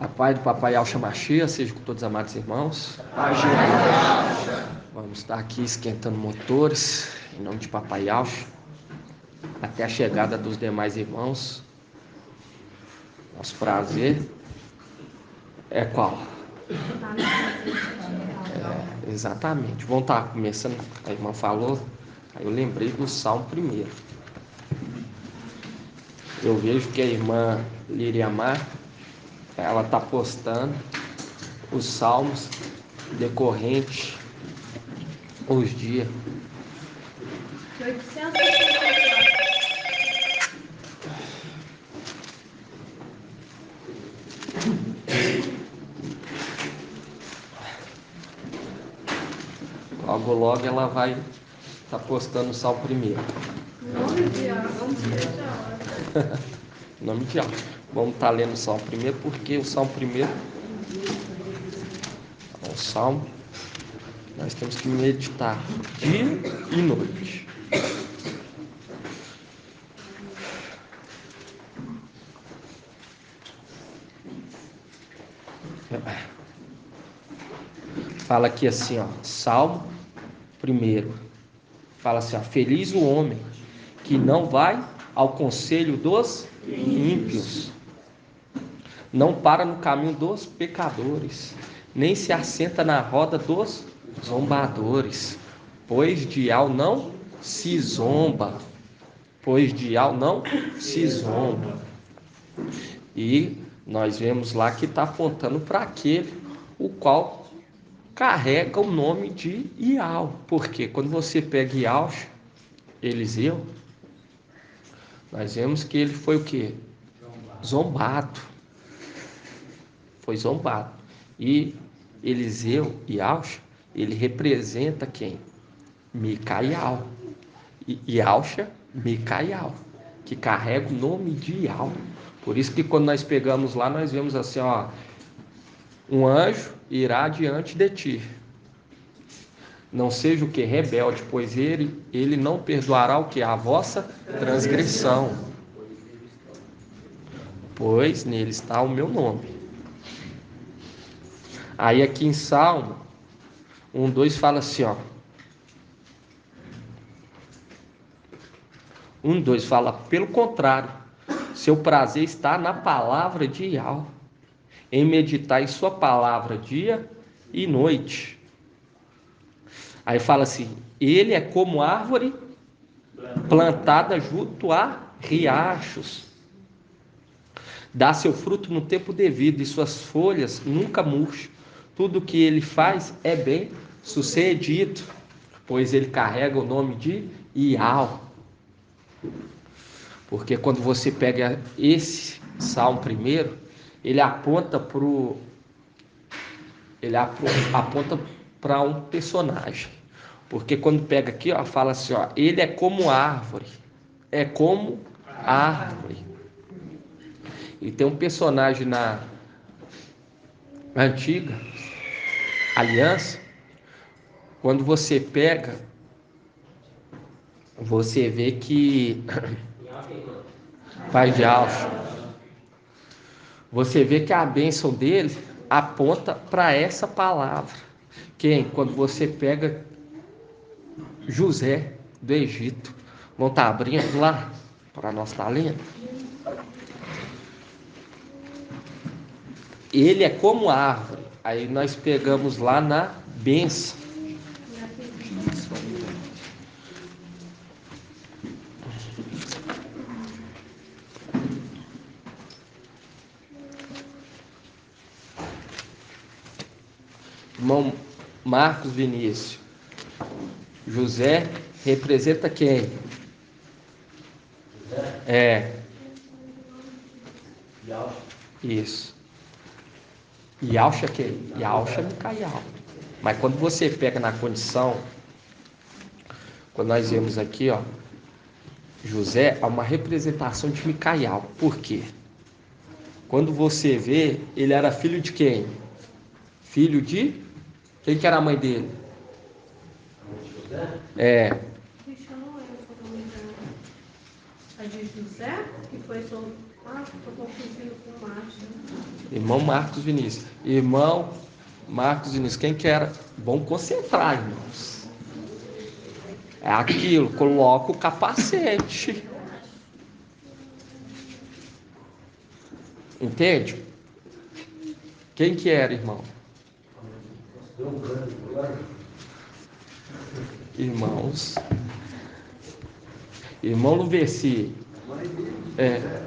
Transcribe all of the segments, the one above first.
A paz do Papai Alcha Machia seja com todos os amados irmãos. Vamos estar aqui esquentando motores, em nome de Papai Alcha, até a chegada dos demais irmãos. Nosso prazer é qual? Exatamente. Vamos estar começando, a irmã falou, aí eu lembrei do Salmo 1. Eu vejo que a irmã Liriamar, ela está postando os salmos decorrentes os dias. 864. Logo ela vai estar postando o Salmo 1. Nome de hora. Em nome de Deus. Vamos estar lendo o Salmo 1, porque o Salmo 1 é um salmo que nós temos que meditar dia e noite. Fala aqui assim, ó, Salmo 1. Fala assim, ó, feliz o homem que não vai ao conselho dos ímpios, não para no caminho dos pecadores, nem se assenta na roda dos zombadores, pois de Al não se zomba, E nós vemos lá que está apontando para aquele o qual carrega o nome de Ial, porque quando você pega Ial, Eliseu, nós vemos que ele foi o quê? Zombado. Foi zombado. E Eliseu, Ialcha, ele representa quem? Micaial. E Ialcha, Micaial, que carrega o nome de Ial. Por isso que quando nós pegamos lá, nós vemos assim, ó, um anjo irá diante de ti. Não seja o que? Rebelde, pois ele não perdoará o que? A vossa transgressão. Pois nele está o meu nome. Aí aqui em Salmo 1:2 fala assim, ó. 1:2 fala, pelo contrário, seu prazer está na palavra de Ial, em meditar em sua palavra dia e noite. Aí fala assim, ele é como árvore plantada junto a riachos, dá seu fruto no tempo devido e suas folhas nunca murcham. Tudo que ele faz é bem sucedido, pois ele carrega o nome de Ial. Porque quando você pega esse Salmo 1, ele aponta para um personagem. Porque quando pega aqui, ó, fala assim, ó, ele é como árvore. É como árvore. E tem um personagem na antiga aliança, quando você pega, você vê que pai de Alfa, você vê que a bênção dele aponta para essa palavra. Quem? Quando você pega José do Egito. Vamos estar abrindo lá para nós estar lendo. Ele é como árvore. Aí nós pegamos lá na bênção. Irmão Marcos Vinícius. José representa quem? Isso. Yalcha quem? Yalcha Micaial. Mas quando você pega na condição, quando nós vemos aqui, ó, José é uma representação de Micaial. Por quê? Quando você vê, ele era filho de quem? Filho de... Quem que era a mãe dele? Deixa eu não lembro. A de José, que foi Ah, estou confundindo com Márcio. Irmão Marcos Vinícius. Irmão Marcos Vinícius. Quem que era? Bom concentrar, irmãos. É aquilo, coloca o capacete. Entende? Quem que era, irmão? Irmãos. Irmão Luveci. É.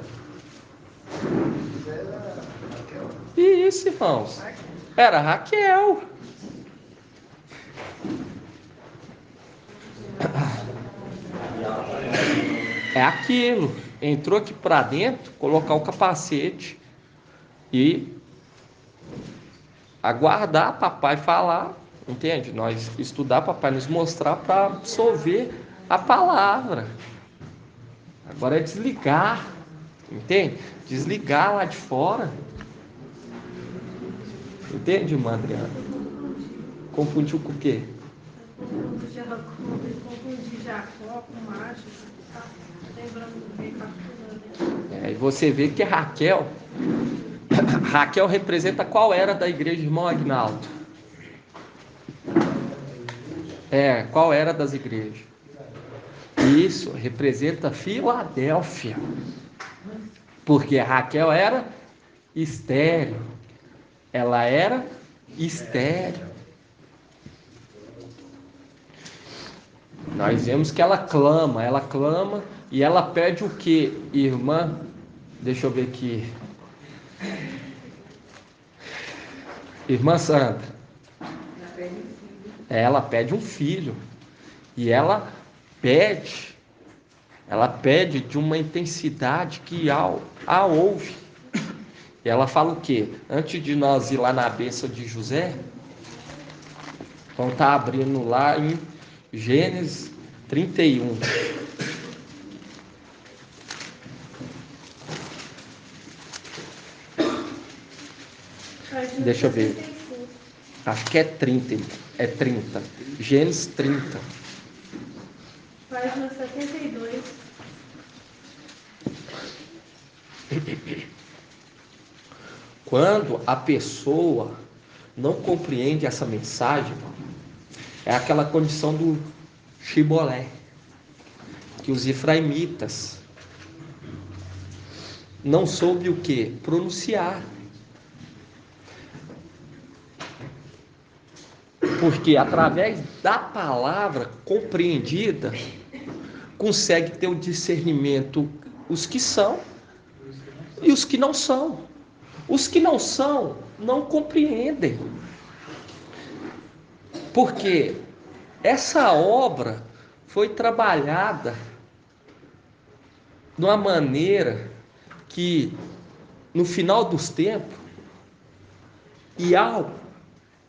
Isso, irmãos. Era Raquel. É aquilo. Entrou aqui para dentro, colocar o capacete e aguardar papai falar, entende? Nós estudar, papai nos mostrar para absorver a palavra. Agora é desligar, entende? Desligar lá de fora. Entende, irmã Adriana? Confundiu com o quê? Confundi Jacó com Márcio. Tá lembrando do recapitulando. E você vê que Raquel representa qual era da igreja, irmão Agnaldo? Qual era das igrejas? Isso, representa Filadélfia. Porque Raquel era estéril. Ela era estéril. Nós vemos que ela clama e ela pede o que, irmã? Deixa eu ver aqui. Irmã Sandra. Ela pede um filho. E ela pede de uma intensidade que a ouve. E ela fala o quê? Antes de nós ir lá na bênção de José, vamos estar abrindo lá em Gênesis 31. Deixa eu ver. Acho que é 30. É 30. Gênesis 30. Página 72. Quando a pessoa não compreende essa mensagem, é aquela condição do Shibolé, que os efraimitas não soube o que? Pronunciar. Porque através da palavra compreendida, consegue ter o discernimento os que são e os que não são. Os que não são, não compreendem. Porque essa obra foi trabalhada de uma maneira que, no final dos tempos, Ial,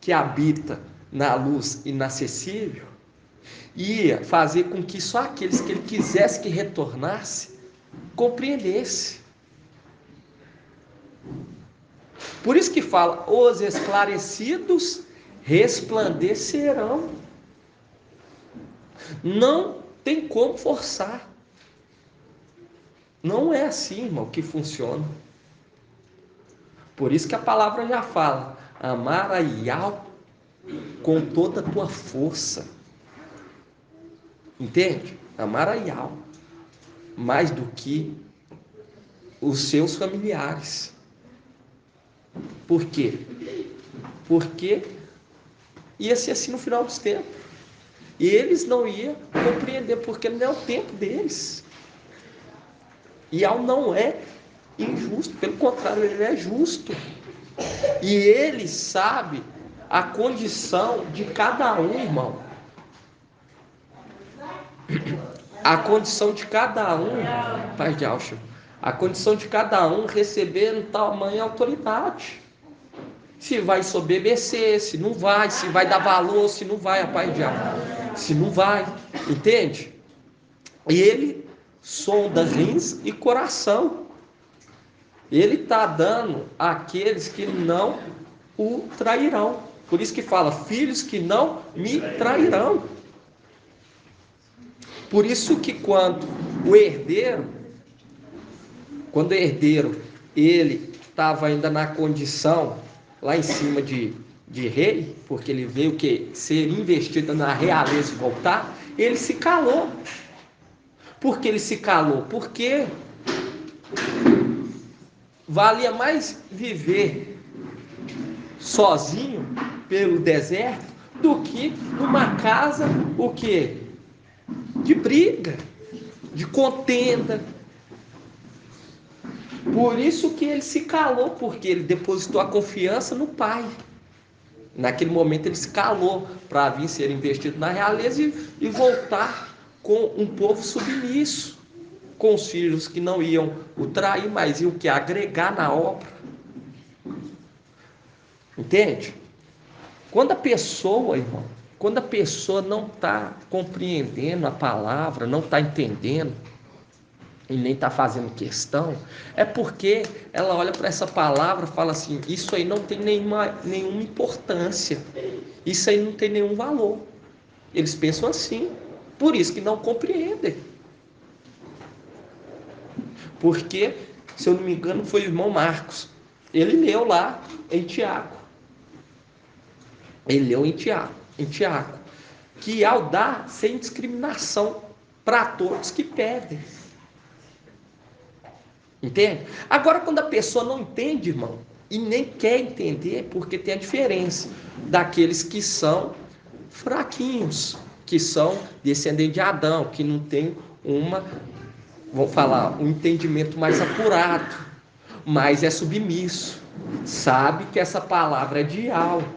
que habita na luz inacessível, ia fazer com que só aqueles que ele quisesse que retornasse, compreendesse. Por isso que fala, os esclarecidos resplandecerão. Não tem como forçar. Não é assim, irmão, que funciona. Por isso que a palavra já fala, amar a Yahweh com toda a tua força. Entende? Amar a Yahweh mais do que os seus familiares. Por quê? Porque ia ser assim no final dos tempos. E eles não iam compreender, porque não é o tempo deles. E Yahweh não é injusto, pelo contrário, ele é justo. E ele sabe a condição de cada um, irmão. A condição de cada um, Pai de Alcho, a condição de cada um recebendo tamanha autoridade. Se vai sobedecer, se não vai, se vai dar valor, se não vai, Pai de Alcho, se não vai, entende? E ele sonda rins e coração. Ele está dando àqueles que não o trairão. Por isso que fala, filhos que não me trairão. Por isso que quando Quando o herdeiro, ele estava ainda na condição, lá em cima de rei, porque ele veio que ser investido na realeza e voltar, ele se calou. Por que ele se calou? Porque valia mais viver sozinho pelo deserto do que numa casa, o quê? De briga, de contenda. Por isso que ele se calou, porque ele depositou a confiança no pai. Naquele momento ele se calou para vir ser investido na realeza e voltar com um povo submisso, com os filhos que não iam o trair, mas iam que agregar na obra. Entende? Quando a pessoa, irmão, quando a pessoa não está compreendendo a palavra, não está entendendo, e nem está fazendo questão, é porque ela olha para essa palavra e fala assim, isso aí não tem nenhuma importância, isso aí não tem nenhum valor. Eles pensam assim, por isso que não compreendem. Porque, se eu não me engano, foi o irmão Marcos, ele leu lá em Tiago. Ele leu em Tiago, que ao dar sem discriminação para todos que pedem. Entende? Agora, quando a pessoa não entende, irmão, e nem quer entender, porque tem a diferença daqueles que são fraquinhos, que são descendentes de Adão, que não tem vamos falar, um entendimento mais apurado, mas é submisso, sabe que essa palavra é de algo.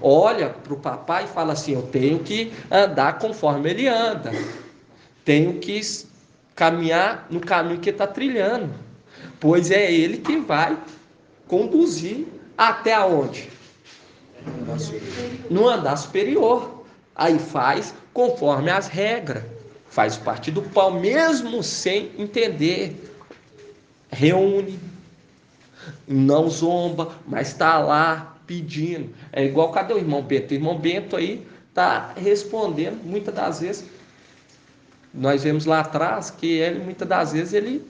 Olha para o papai e fala assim, eu tenho que andar conforme ele anda, tenho que caminhar no caminho que está trilhando, pois é ele que vai conduzir até onde? No andar superior. Aí faz conforme as regras, faz parte do pão, mesmo sem entender, reúne, não zomba, mas está lá pedindo. É igual, cadê o irmão Bento? O irmão Bento aí está respondendo, muitas das vezes, nós vemos lá atrás que ele, muitas das vezes, ele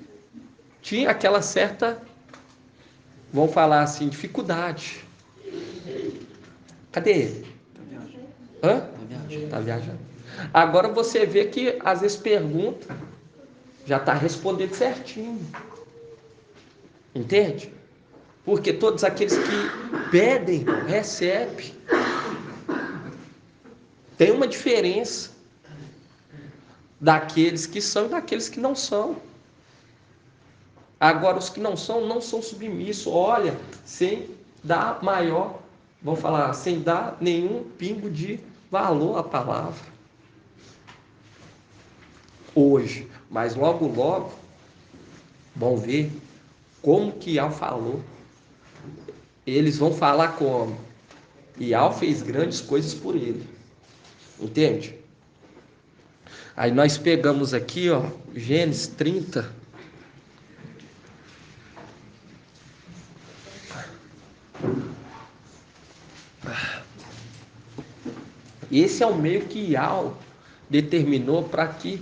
tinha aquela certa, vamos falar assim, dificuldade. Cadê ele? Hã? Tá viajando. Agora você vê que às vezes pergunta, já está respondendo certinho. Entende? Porque todos aqueles que pedem, recebem. Tem uma diferença daqueles que são e daqueles que não são. Agora, os que não são submissos. Olha, sem dar maior, vamos falar, sem dar nenhum pingo de valor à palavra. Hoje, mas logo, vão ver como que Ial falou. Eles vão falar como Ial fez grandes coisas por ele. Entende? Aí nós pegamos aqui, ó, Gênesis 30. Esse é o meio que Ial determinou para que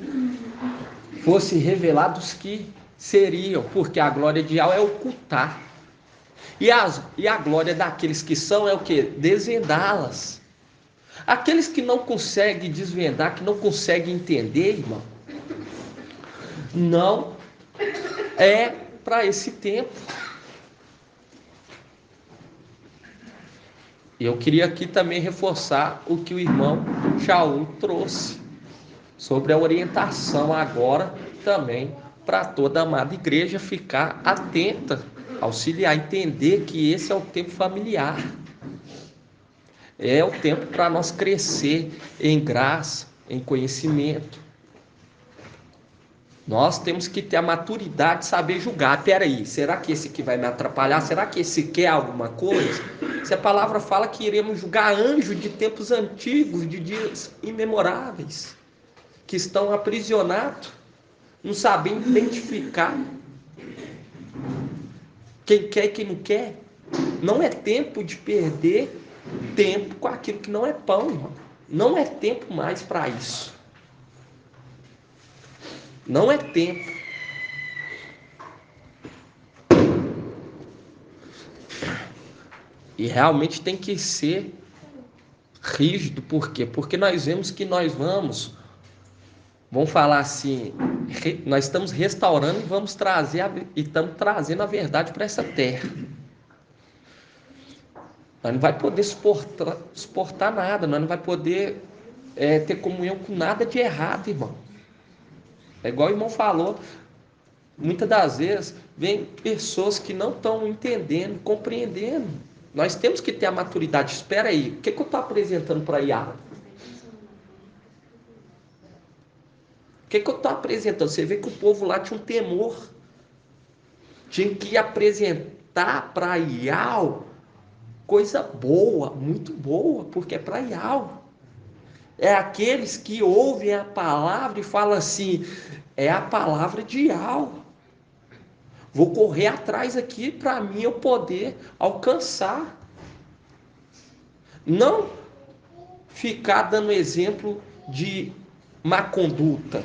fosse revelado os que seriam, porque a glória de Ial é ocultar. E a glória daqueles que são é o que? Desvendá-las. Aqueles que não conseguem desvendar, que não conseguem entender, irmão, não é para esse tempo. Eu queria aqui também reforçar o que o irmão Shaul trouxe sobre a orientação agora também para toda a amada igreja ficar atenta, auxiliar, entender que esse é o tempo familiar. É o tempo para nós crescer em graça, em conhecimento. Nós temos que ter a maturidade de saber julgar. Peraí, será que esse aqui vai me atrapalhar? Será que esse quer alguma coisa? Se a palavra fala que iremos julgar anjos de tempos antigos, de dias imemoráveis, que estão aprisionados, não sabem identificar quem quer e quem não quer. Não é tempo de perder tempo com aquilo que não é pão, irmão. Não é tempo mais para isso. Não é tempo. E realmente tem que ser rígido. Por quê? Porque nós vemos que nós vamos falar assim, nós estamos restaurando e vamos trazer e estamos trazendo a verdade para essa terra. Nós não vai poder suportar nada, nós não vai poder ter comunhão com nada de errado, irmão. É igual o irmão falou, muitas das vezes vem pessoas que não estão entendendo, compreendendo. Nós temos que ter a maturidade. Espera aí, o que eu estou apresentando para Iago? O que eu estou apresentando? Você vê que o povo lá tinha um temor. Tinha que apresentar para Iau coisa boa, muito boa, porque é para Iau. É aqueles que ouvem a palavra e falam assim, é a palavra de Iau. Vou correr atrás aqui para mim eu poder alcançar. Não ficar dando exemplo de má conduta.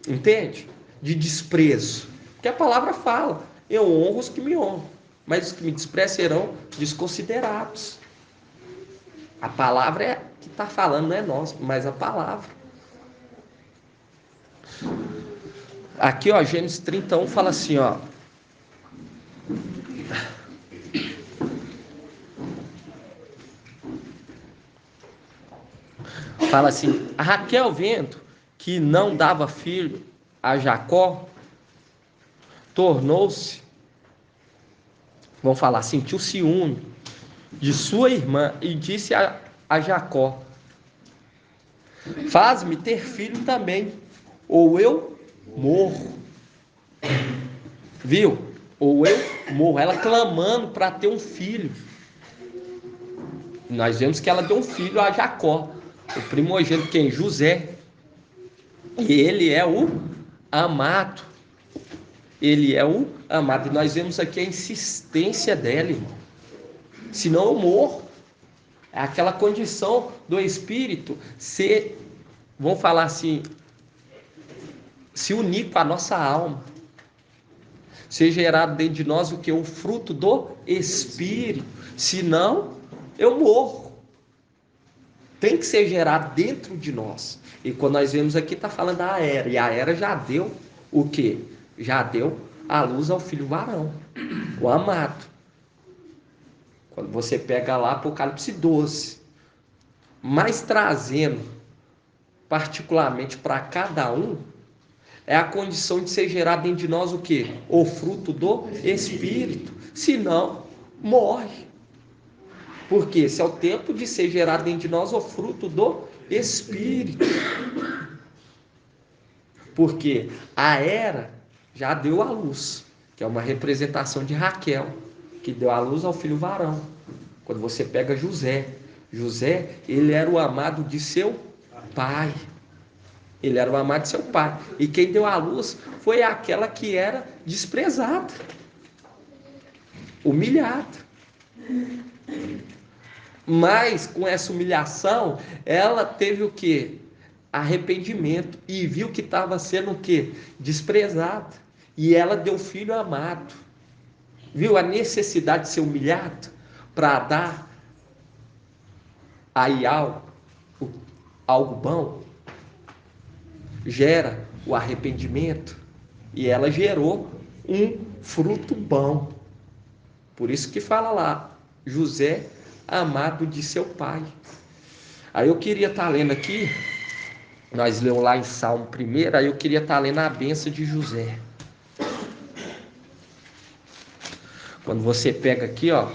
Entende? De desprezo. Porque a palavra fala, eu honro os que me honram, mas os que me desprezam serão desconsiderados. A palavra é que está falando, não é nós, mas a palavra. Aqui, ó, Gênesis 31 fala assim, ó. Fala assim, a Raquel vendo que não dava filho a Jacó, tornou-se, vamos falar, sentiu ciúme de sua irmã e disse a Jacó, faz-me ter filho também, ou eu morro. Viu? Ou eu morro. Ela clamando para ter um filho. Nós vemos que ela deu um filho a Jacó, o primogênito, quem? José. E ele é o amado. Ele é o amado. E nós vemos aqui a insistência dela, irmão. Senão eu morro. É aquela condição do espírito ser, vamos falar assim, se unir com a nossa alma. Ser gerado dentro de nós o que? O fruto do espírito. Senão eu morro. Tem que ser gerado dentro de nós. E quando nós vemos aqui, está falando da Era. E a Era já deu o quê? Já deu a luz ao filho varão, o amado. Quando você pega lá Apocalipse 12, mas trazendo particularmente para cada um, é a condição de ser gerado dentro de nós o quê? O fruto do Espírito. Senão, morre. Porque esse é o tempo de ser gerado dentro de nós o fruto do Espírito. Porque a Era já deu a luz, que é uma representação de Raquel, que deu a luz ao filho varão. Quando você pega José, ele era o amado de seu pai. Ele era o amado de seu pai. E quem deu a luz foi aquela que era desprezada, humilhada. Mas com essa humilhação, ela teve o quê? Arrependimento. E viu que estava sendo o quê? Desprezada. E ela deu filho amado. Viu a necessidade de ser humilhado para dar a Iau algo bom? Gera o arrependimento e ela gerou um fruto bom. Por isso que fala lá, José, amado de seu pai. Aí eu queria estar lendo aqui, nós lemos lá em Salmo 1, aí eu queria estar lendo a bênção de José. Quando você pega aqui, ó,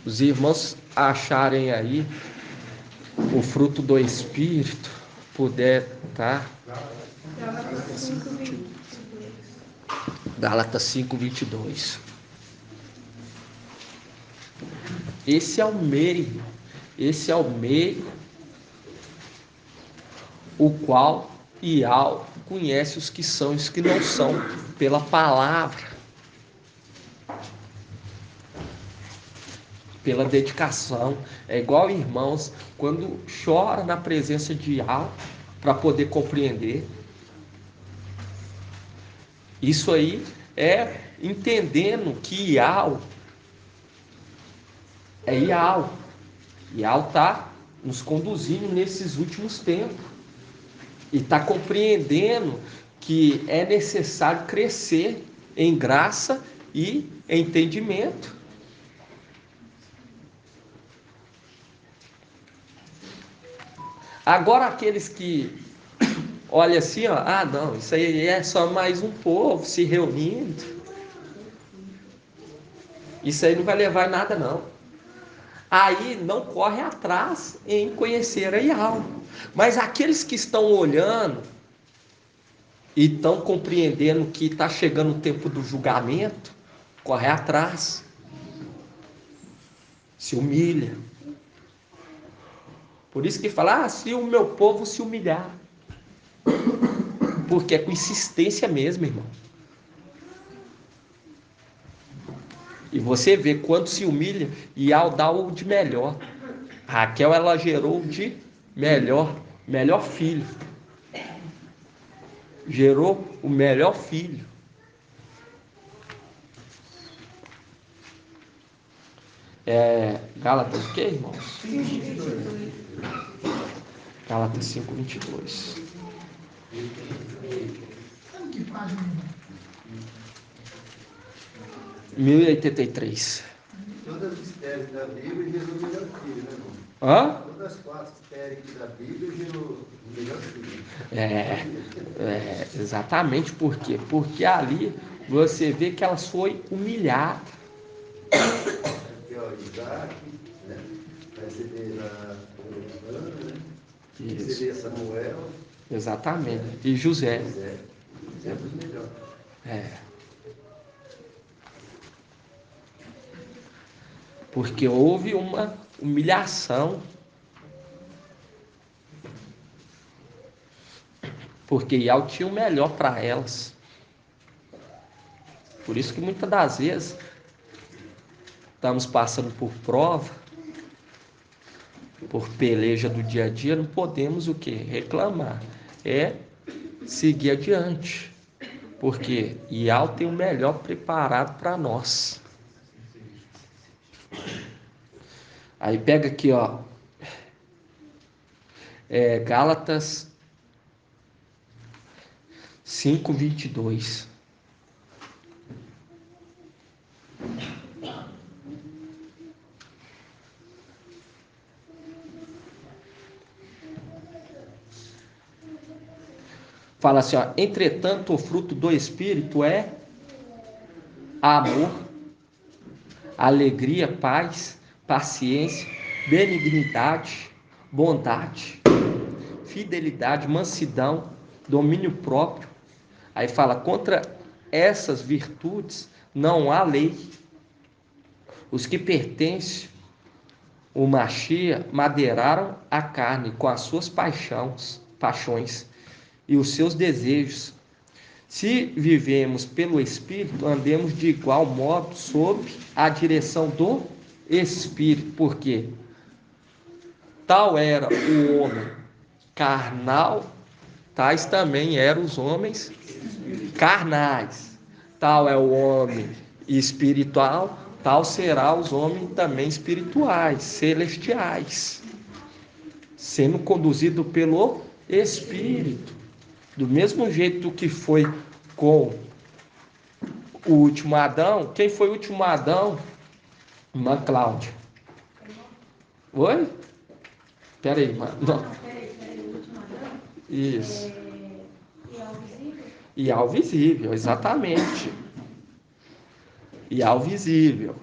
os irmãos acharem aí o fruto do Espírito, puder, tá? Gálatas 5:22. Esse é o meio, o qual Iau conhece os que são e os que não são, pela palavra, pela dedicação. É igual irmãos, quando chora na presença de Iau, para poder compreender. Isso aí é entendendo que Ial é Ial. Ial está nos conduzindo nesses últimos tempos. E está compreendendo que é necessário crescer em graça e entendimento. Agora aqueles que olham assim, ó, ah não, isso aí é só mais um povo se reunindo. Isso aí não vai levar em nada não. Aí não corre atrás em conhecer a Yahweh. Mas aqueles que estão olhando e estão compreendendo que está chegando o tempo do julgamento, corre atrás, se humilha. Por isso que fala, se o meu povo se humilhar. Porque é com insistência mesmo, irmão. E você vê quando se humilha e ao dar o de melhor. Raquel, ela gerou o de melhor filho. Gerou o melhor filho. Gálatas o que, irmãos? 5:22. Gálatas 5:22. Que página? 1083. Todas as estéreis da Bíblia gerou o melhor filho, né, irmão? Hã? Todas as quatro estéreis da Bíblia gerou o melhor filho. Exatamente por quê? Porque ali você vê que elas foi humilhadas. Aqui, ó, Isaac, né? Aí você vê lá Ana, né? Isso. Você vê Samuel. Exatamente. E José. José. José é muito melhor. Porque houve uma humilhação. Porque Ial tinha o melhor para elas. Por isso que muitas das vezes estamos passando por prova, por peleja do dia a dia, não podemos o quê? Reclamar. É seguir adiante. Porque Ial tem o melhor preparado para nós. Aí pega aqui, ó. Gálatas 5:22. Fala assim, ó, entretanto o fruto do Espírito é amor, alegria, paz, paciência, benignidade, bondade, fidelidade, mansidão, domínio próprio. Aí fala, contra essas virtudes não há lei. Os que pertencem ao Machia madeiraram a carne com as suas paixões e os seus desejos. Se vivemos pelo Espírito, andemos de igual modo sob a direção do Espírito, porque tal era o homem carnal, tais também eram os homens carnais. Tal é o homem espiritual, tal será os homens também espirituais, celestiais, sendo conduzido pelo Espírito. Do mesmo jeito que foi com o último Adão. Quem foi o último Adão? Irmã Cláudia. Oi? Peraí, irmã. Não. Peraí, o último Adão? Isso. E ao visível? E ao visível, exatamente. E ao visível.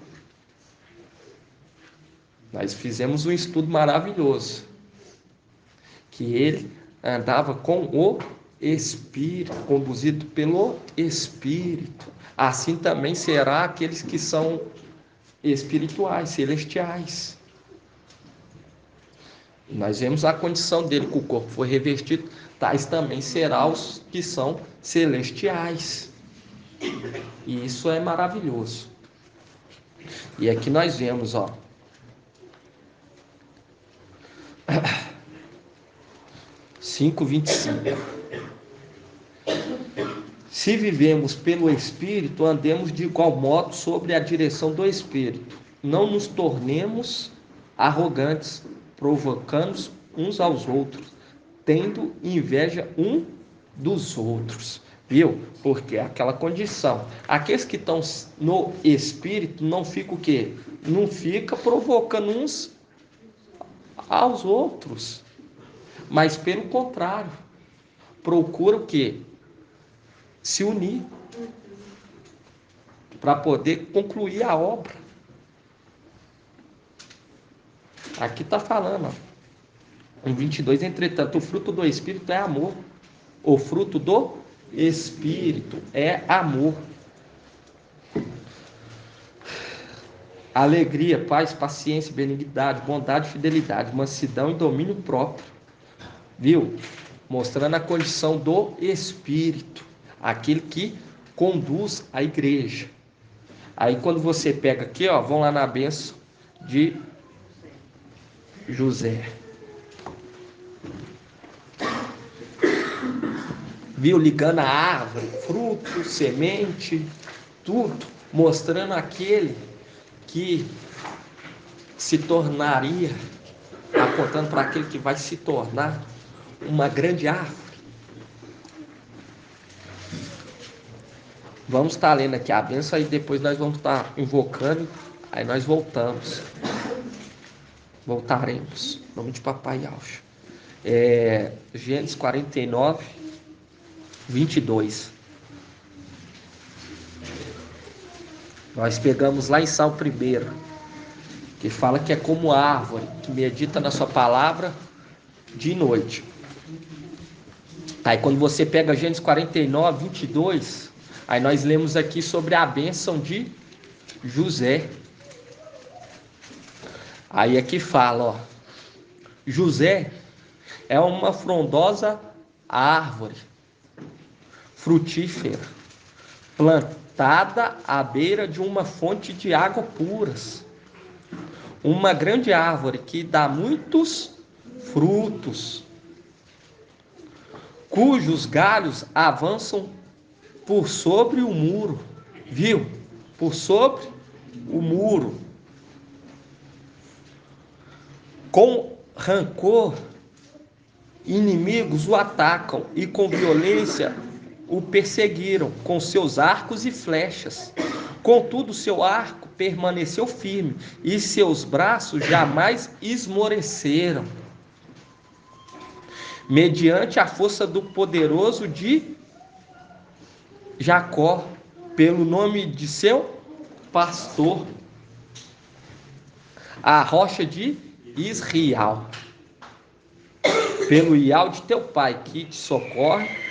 Nós fizemos um estudo maravilhoso. Que ele andava com o Espírito, conduzido pelo Espírito. Assim também será aqueles que são espirituais, celestiais. Nós vemos a condição dele, que o corpo foi revestido, tais também será os que são celestiais. E isso é maravilhoso. E aqui nós vemos, ó. Cinco 25. Se vivemos pelo Espírito, andemos de igual modo sobre a direção do Espírito. Não nos tornemos arrogantes, provocando uns aos outros, tendo inveja um dos outros. Viu? Porque é aquela condição. Aqueles que estão no Espírito não ficam o quê? Não fica provocando uns aos outros. Mas pelo contrário, procura o quê? Se unir para poder concluir a obra. Aqui está falando, ó, em 22, entretanto, o fruto do Espírito é amor. O fruto do Espírito é amor. Alegria, paz, paciência, benignidade, bondade, fidelidade, mansidão e domínio próprio. Viu? Mostrando a condição do Espírito, aquele que conduz a igreja. Aí quando você pega aqui, ó, vão lá na bênção de José. Viu? Ligando a árvore, fruto, semente, tudo, mostrando aquele que se tornaria, apontando para aquele que vai se tornar uma grande árvore. Vamos estar lendo aqui a bênção, aí depois nós vamos estar invocando, aí nós voltamos. Voltaremos. Em nome de Papai Yauch. Gênesis 49, 22. Nós pegamos lá em Salmo 1, que fala que é como árvore, que medita na sua palavra de noite. Aí quando você pega Gênesis 49, 22, aí nós lemos aqui sobre a bênção de José. Aí aqui fala, ó, José é uma frondosa árvore frutífera, plantada à beira de uma fonte de água puras. Uma grande árvore que dá muitos frutos, cujos galhos avançam por sobre o muro. Viu? Por sobre o muro. Com rancor, inimigos o atacam e com violência o perseguiram com seus arcos e flechas. Contudo, seu arco permaneceu firme e seus braços jamais esmoreceram. Mediante a força do poderoso de Jacó, pelo nome de seu pastor, a rocha de Israel, pelo Ial de teu pai, que te socorre,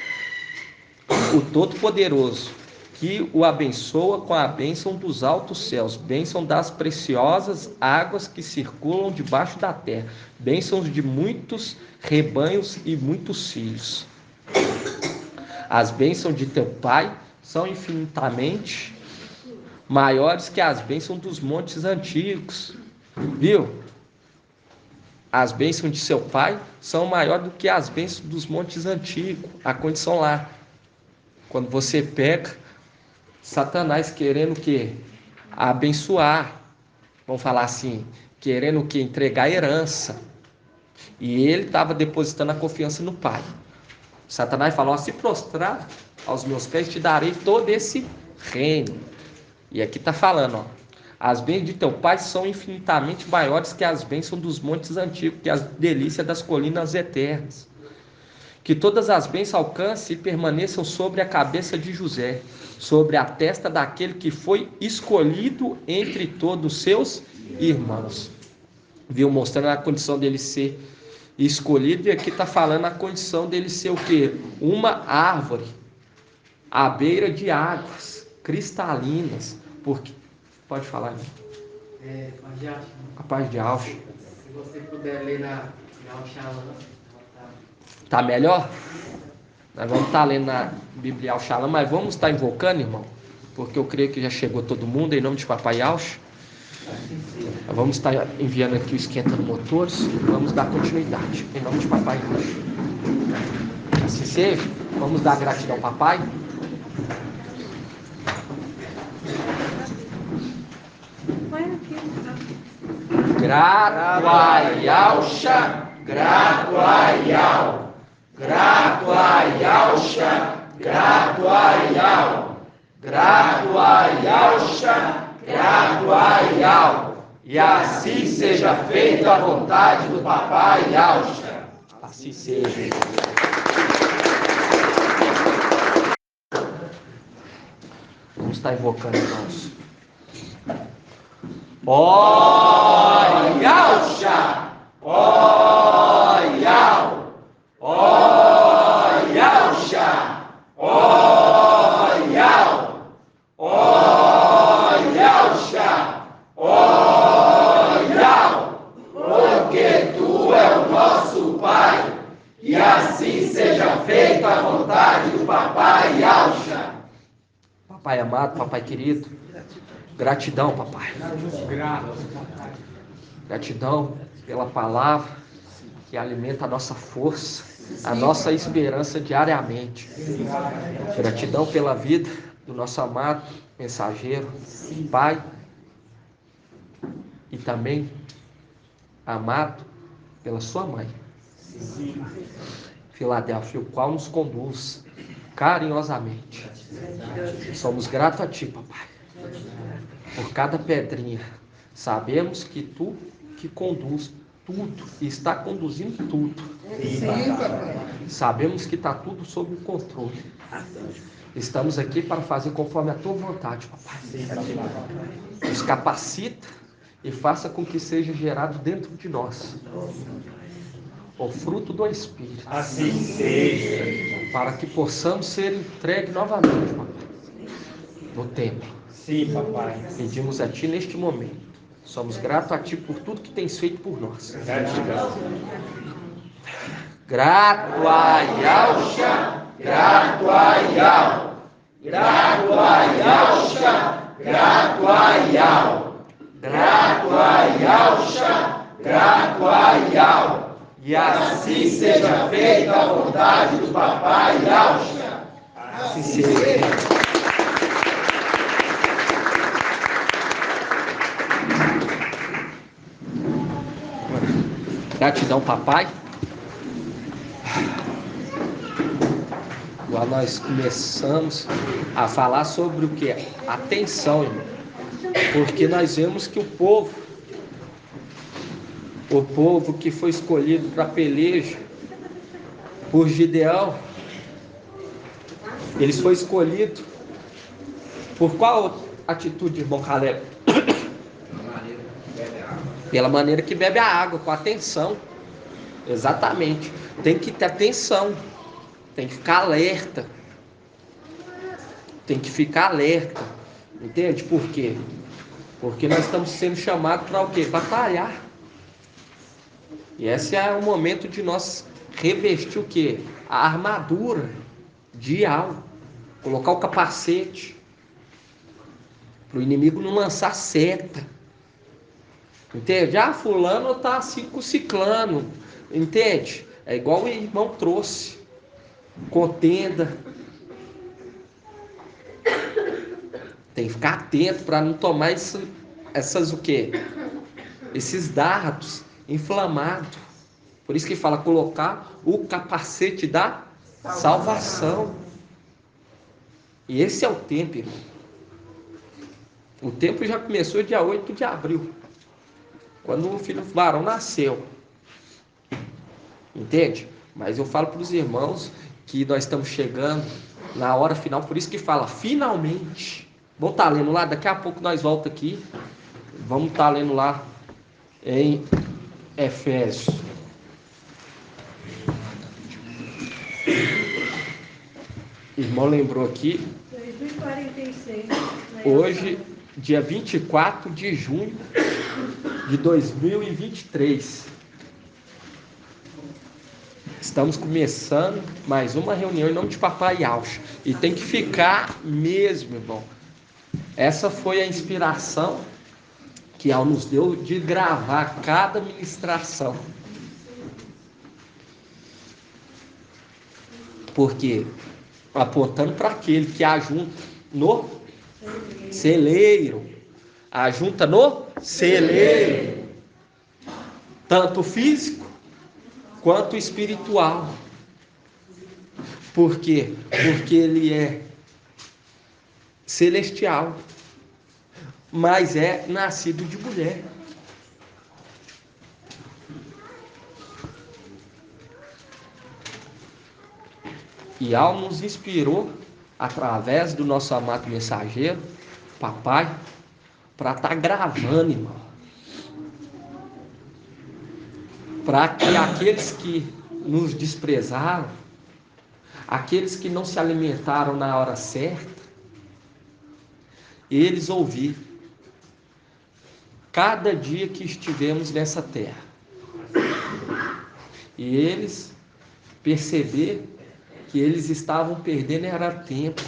o Todo-Poderoso, que o abençoa com a bênção dos altos céus, bênção das preciosas águas que circulam debaixo da terra, bênçãos de muitos rebanhos e muitos filhos. As bênçãos de teu pai são infinitamente maiores que as bênçãos dos montes antigos. Viu? As bênçãos de seu pai são maiores do que as bênçãos dos montes antigos. A condição lá. Quando você pega Satanás querendo o quê? Abençoar. Vamos falar assim, querendo o quê? Entregar herança. E ele estava depositando a confiança no pai. Satanás falou, se prostrar aos meus pés, te darei todo esse reino. E aqui está falando, ó, as bênçãos de teu pai são infinitamente maiores que as bênçãos dos montes antigos, que as delícias das colinas eternas. Que todas as bênçãos alcancem e permaneçam sobre a cabeça de José, sobre a testa daquele que foi escolhido entre todos os seus irmãos. Viu? Mostrando a condição dele ser escolhido, e aqui está falando a condição dele ser o quê? Uma árvore à beira de águas cristalinas. Porque pode falar, né? A paz de Alfa. Se você puder ler na Al-Shalom. Tá melhor? Nós vamos estar lendo na Bíblia Al-Shalom, mas vamos estar invocando, irmão, porque eu creio que já chegou todo mundo, em nome de Papai Alcha. Nós vamos estar enviando aqui o esquenta dos motores e vamos dar continuidade, em nome de Papai Alcha. Assim seja, vamos dar gratidão ao Papai. Põe aqui, tá? Gratuaialxa, gratuaial. Gratuaialxa, gratuaial. Gratuaialxa, gratuaial. E assim seja feita a vontade do Papai Yalxa. Assim seja. Vamos estar invocando, irmãos. Ó Yalxa! Ó Yal! Ó Yalxa! Ó Yal! Ó Yalxa! Ó Yal! Porque tu é o nosso Pai, e assim seja feita a vontade do Papai Yalxa. Papai amado, Papai querido, gratidão, Papai. Gratidão pela palavra que alimenta a nossa força, a nossa esperança diariamente. Gratidão pela vida do nosso amado mensageiro, Pai, e também amado pela sua mãe, Filadélfia, o qual nos conduz carinhosamente. Somos gratos a Ti, Papai, por cada pedrinha. Sabemos que Tu que conduz tudo e está conduzindo tudo. Sabemos que está tudo sob o controle. Estamos aqui para fazer conforme a Tua vontade, Papai. Nos capacita e faça com que seja gerado dentro de nós o fruto do Espírito. Assim seja. Para que possamos ser entregues novamente, Papai, no templo. Sim, papai. Pedimos a Ti neste momento. Somos gratos a Ti por tudo que tens feito por nós. Gratidão. Gratuaialxa, gratuaial. Gratuaialxa, gratuaial. Gratuaialxa, gratuaial. E assim seja feita a vontade do Papai Yalxa. Assim seja. Gratidão, Papai. Agora nós começamos a falar sobre o que? Atenção, irmão. Porque nós vemos que o povo que foi escolhido para peleja por Gideão, eles foram escolhidos por qual atitude, irmão Caleb? Pela maneira que bebe a água, com atenção. Exatamente. Tem que ter atenção. Tem que ficar alerta. Tem que ficar alerta. Entende? Por quê? Porque nós estamos sendo chamados para o quê? Batalhar. E esse é o momento de nós revestir o quê? A armadura de algo. Colocar o capacete. Para o inimigo não lançar seta. Entende? Ah, fulano está assim com ciclano. Entende? É igual o irmão trouxe. Contenda. Tem que ficar atento para não tomar essas o quê? Esses dardos inflamados. Por isso que fala colocar o capacete da salvação. E esse é o tempo, irmão. O tempo já começou dia 8 de abril. Quando o filho varão nasceu. Entende? Mas eu falo para os irmãos que nós estamos chegando na hora final. Por isso que fala, finalmente. Vamos estar lendo lá, daqui a pouco nós voltamos aqui. Vamos estar lendo lá em Efésios. Irmão lembrou aqui. 2046. Hoje, dia 24 de junho de 2023. Estamos começando mais uma reunião em nome de Papai Yalxa. E tem que ficar mesmo, irmão. Essa foi a inspiração que Al nos deu de gravar cada ministração. Por quê? apontando para aquele que ajunta no celeiro. Ajunta no celeiro. Tanto físico quanto espiritual. Por quê? Porque ele é celestial, mas é nascido de mulher. E Al nos inspirou, através do nosso amado mensageiro, papai, para estar gravando, irmão. Para que aqueles que nos desprezaram, aqueles que não se alimentaram na hora certa, eles ouvirem cada dia que estivemos nessa terra. E eles perceber que eles estavam perdendo era tempo.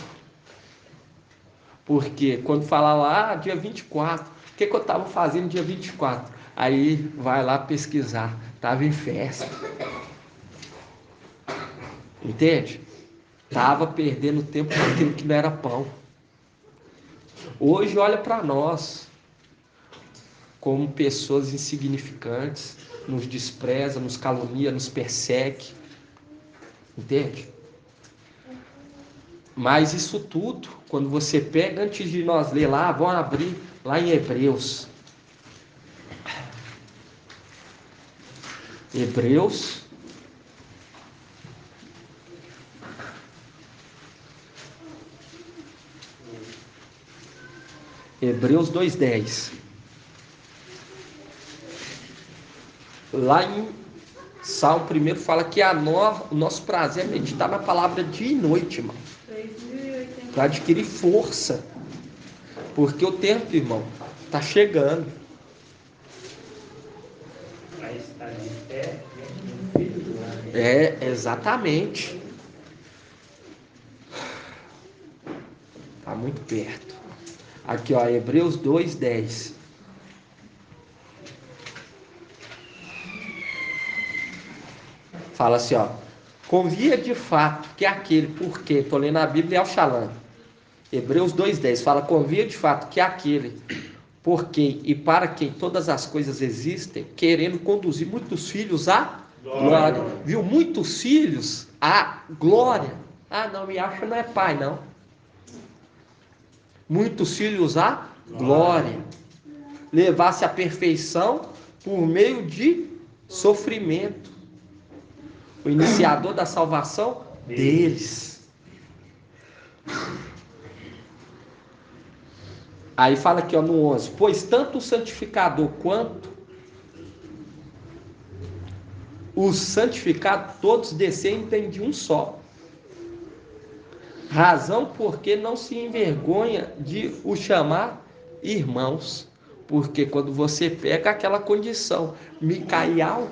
Porque quando falava, dia 24, o que eu estava fazendo dia 24? Aí vai lá pesquisar, estava em festa. Entende? Estava perdendo tempo com aquilo que não era pão. Hoje olha para nós como pessoas insignificantes, nos despreza, nos calunia, nos persegue. Entende? Mas isso tudo, quando você pega, antes de nós ler lá, vamos abrir lá em Hebreus. Hebreus. Hebreus 2:10. Lá em Salmo 1 fala que o nosso prazer é meditar na palavra dia e noite, irmão. Para adquirir força. Porque o tempo, irmão, está chegando. Mas está de pé, no filho do homem. É, exatamente. Está muito perto. Aqui, ó, Hebreus 2:10. Fala assim, ó. Convia de fato que aquele, porque, estou lendo a Bíblia, é o Shalom. Hebreus 2:10 fala, convia de fato que aquele, por quem e para quem todas as coisas existem, querendo conduzir muitos filhos à glória. Viu? Muitos filhos à glória. Ah, não, me acha não é pai, não. Muitos filhos à glória. Levar-se à perfeição por meio de sofrimento. O iniciador da salvação deles. Aí fala aqui, ó, no 11. Pois tanto o santificador quanto os santificados todos descendem de um só. Razão porque não se envergonha de o chamar irmãos. Porque quando você pega aquela condição Micael,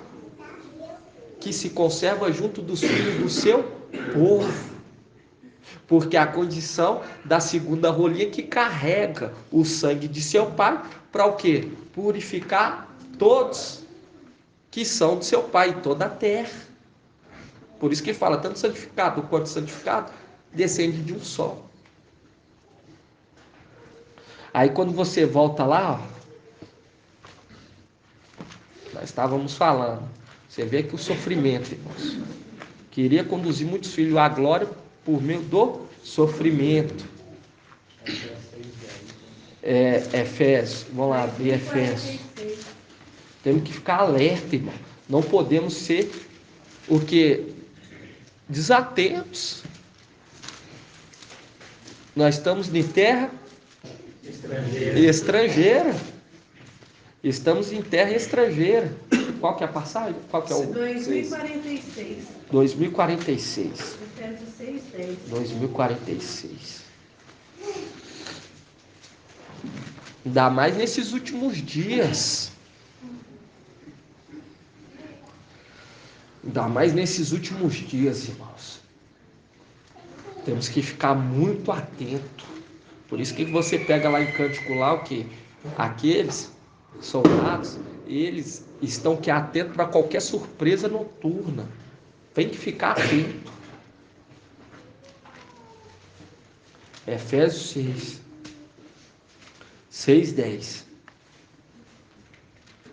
que se conserva junto dos filhos do seu povo. Porque a condição da segunda rolinha que carrega o sangue de seu pai para o quê? Purificar todos que são do seu pai, toda a terra. Por isso que fala, tanto santificado quanto santificado, descende de um só. Aí quando você volta lá, ó, nós estávamos falando, você vê que o sofrimento, irmãos, queria conduzir muitos filhos à glória por meio do sofrimento. Efésios, vamos lá abrir Efésios. Temos que ficar alerta, irmão. Não podemos ser o que? Desatentos. Nós estamos em terra estrangeira. Estamos em terra estrangeira. Qual que é a passagem? Qual que é o 2046. 2046. Efésios 6:10. 2046. Ainda mais nesses últimos dias. Ainda mais nesses últimos dias, irmãos. Temos que ficar muito atento. Por isso que você pega lá em Cântico lá o que? Aqueles soldados, eles estão que atentos para qualquer surpresa noturna. Tem que ficar atento. Efésios 6, 6:10.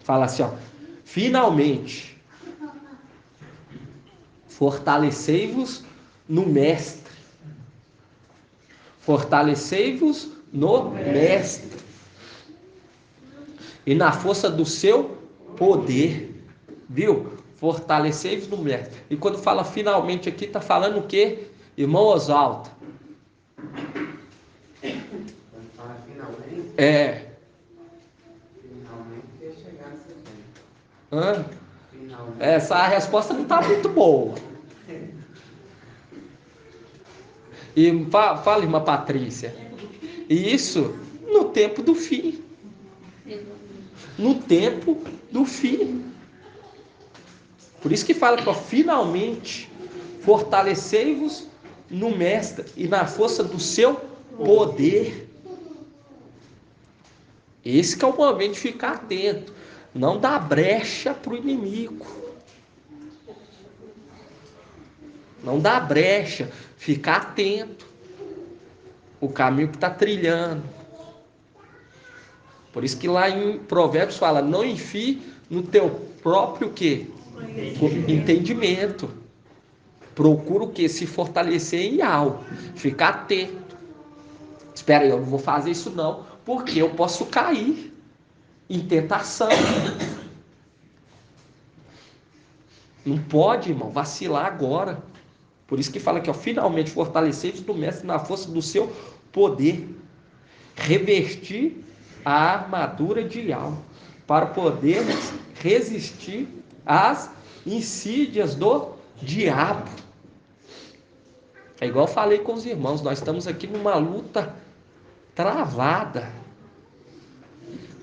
Fala assim, ó. Finalmente, fortalecei-vos no Mestre. Fortalecei-vos no Mestre. E na força do seu poder. Viu? Fortalecei-vos no Mestre. E quando fala finalmente aqui, está falando o quê? Irmão Oswaldo. Quando fala finalmente, finalmente ia chegar nesse tempo. Hã? Finalmente. Essa resposta não está muito boa. E fala, irmã Patrícia. E isso no tempo do fim. No tempo do fim. Por isso que fala que, ó, finalmente, fortalecei-vos no Mestre e na força do seu poder. Esse que é o momento de ficar atento. Não dá brecha para o inimigo. Não dá brecha. Ficar atento. O caminho que está trilhando. Por isso que lá em Provérbios fala, não enfie no teu próprio quê? Entendimento. Procura o quê? Se fortalecer em algo. Ficar atento. Espera aí, eu não vou fazer isso não, porque eu posso cair em tentação. Não pode, irmão, vacilar agora. Por isso que fala que, ó, finalmente fortalecei-vos no Mestre na força do seu poder. Revestir a armadura de algo para poder resistir às insídias do diabo. É igual eu falei com os irmãos, nós estamos aqui numa luta travada.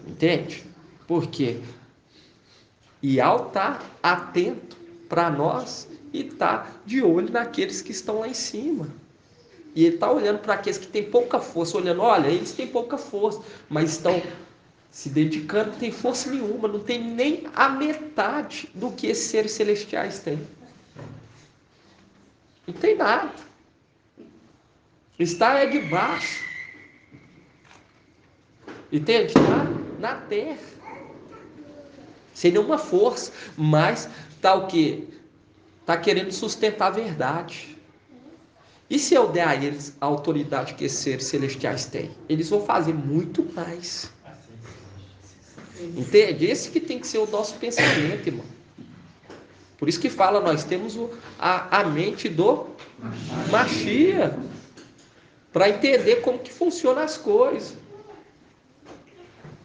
Entende? Por quê? E ao estar atento para nós e estar de olho naqueles que estão lá em cima. E ele está olhando para aqueles que têm pouca força, olhando, olha, eles têm pouca força, mas estão se dedicando, não tem força nenhuma, não tem nem a metade do que esses seres celestiais têm. Não tem nada. Está debaixo. Entende? Está na terra. Sem nenhuma força. Mas está o quê? Está querendo sustentar a verdade. E se eu der a eles a autoridade que esses seres celestiais têm? Eles vão fazer muito mais. Entende? Esse que tem que ser o nosso pensamento, irmão. Por isso que fala, nós temos a mente do Mashiach. Para entender como que funcionam as coisas.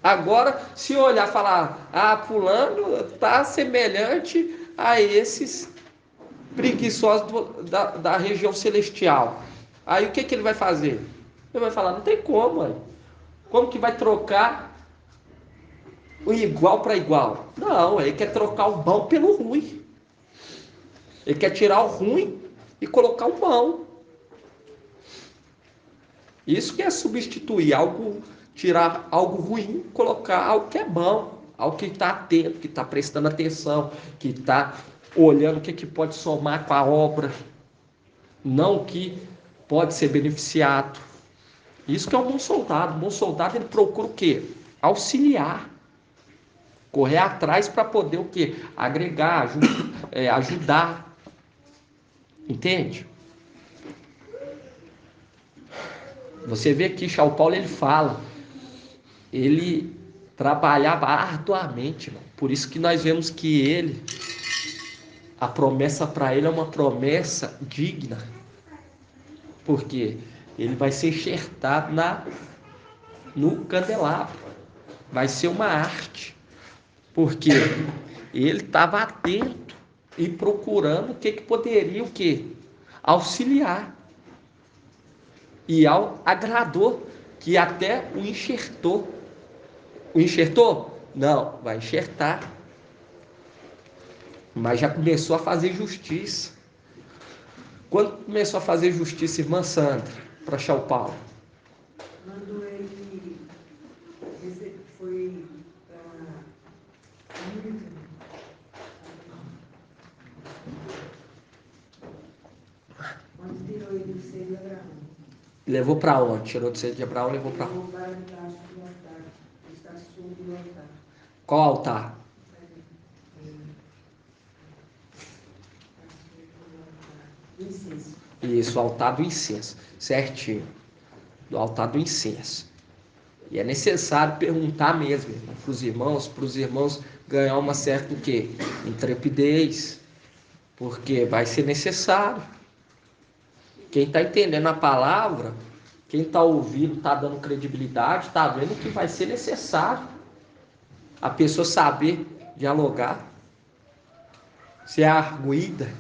Agora, se olhar e falar, fulano está semelhante a esses preguiçosos da região celestial. Aí o que ele vai fazer? Ele vai falar, não tem como, mãe. Como que vai trocar o igual para igual? Não, ele quer trocar o bom pelo ruim. Ele quer tirar o ruim e colocar o bom. Isso que é substituir algo, tirar algo ruim, colocar algo que é bom, algo que está atento, que está prestando atenção, que está olhando o que pode somar com a obra, não o que pode ser beneficiado. Isso que é um bom soldado. Um bom soldado, ele procura o quê? Auxiliar. Correr atrás para poder o quê? Agregar, ajudar. Entende? Você vê aqui, São Paulo, ele fala, ele trabalhava arduamente, irmão. Por isso que nós vemos que ele, a promessa para ele é uma promessa digna. Porque ele vai ser enxertado no candelabro. Vai ser uma arte. Porque ele estava atento e procurando o que poderia auxiliar. E agradou que até o enxertou. O enxertou? Não, vai enxertar. Mas já começou a fazer justiça. Quando começou a fazer justiça, irmã Sandra, para São Paulo? Quando ele foi para. Quando tirou ele do seio de Abraão. Levou para onde? Tirou do centro de Abraão, levou para onde? Não vai debaixo do altar. Está sobre o altar. Qual altar? Incenso. Isso, o altar do incenso. Certinho. Do altar do incenso. E é necessário perguntar mesmo, para os irmãos ganhar uma certa o quê? Intrepidez. Porque vai ser necessário. Quem está entendendo a palavra, quem está ouvindo, está dando credibilidade, está vendo que vai ser necessário a pessoa saber dialogar, ser arguída.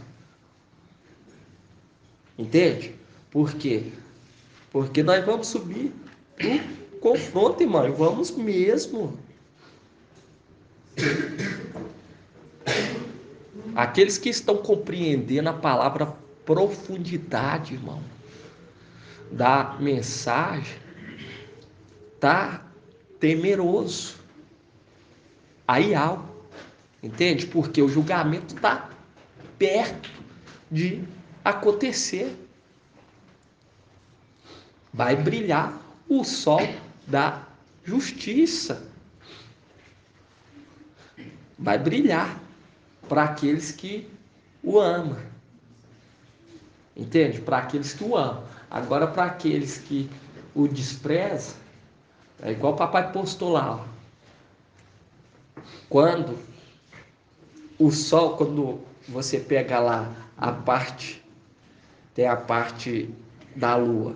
Entende? Por quê? Porque nós vamos subir pro confronto, irmão. Vamos mesmo. Aqueles que estão compreendendo a palavra profundidade, irmão, da mensagem, tá temeroso. Aí algo, entende? Porque o julgamento está perto de acontecer. Vai brilhar o sol da justiça. Vai brilhar para aqueles que o amam. Entende? Para aqueles que o amam. Agora, para aqueles que o desprezam, é igual o papai postou lá. Ó. Quando o sol, quando você pega lá a parte, tem a parte da lua,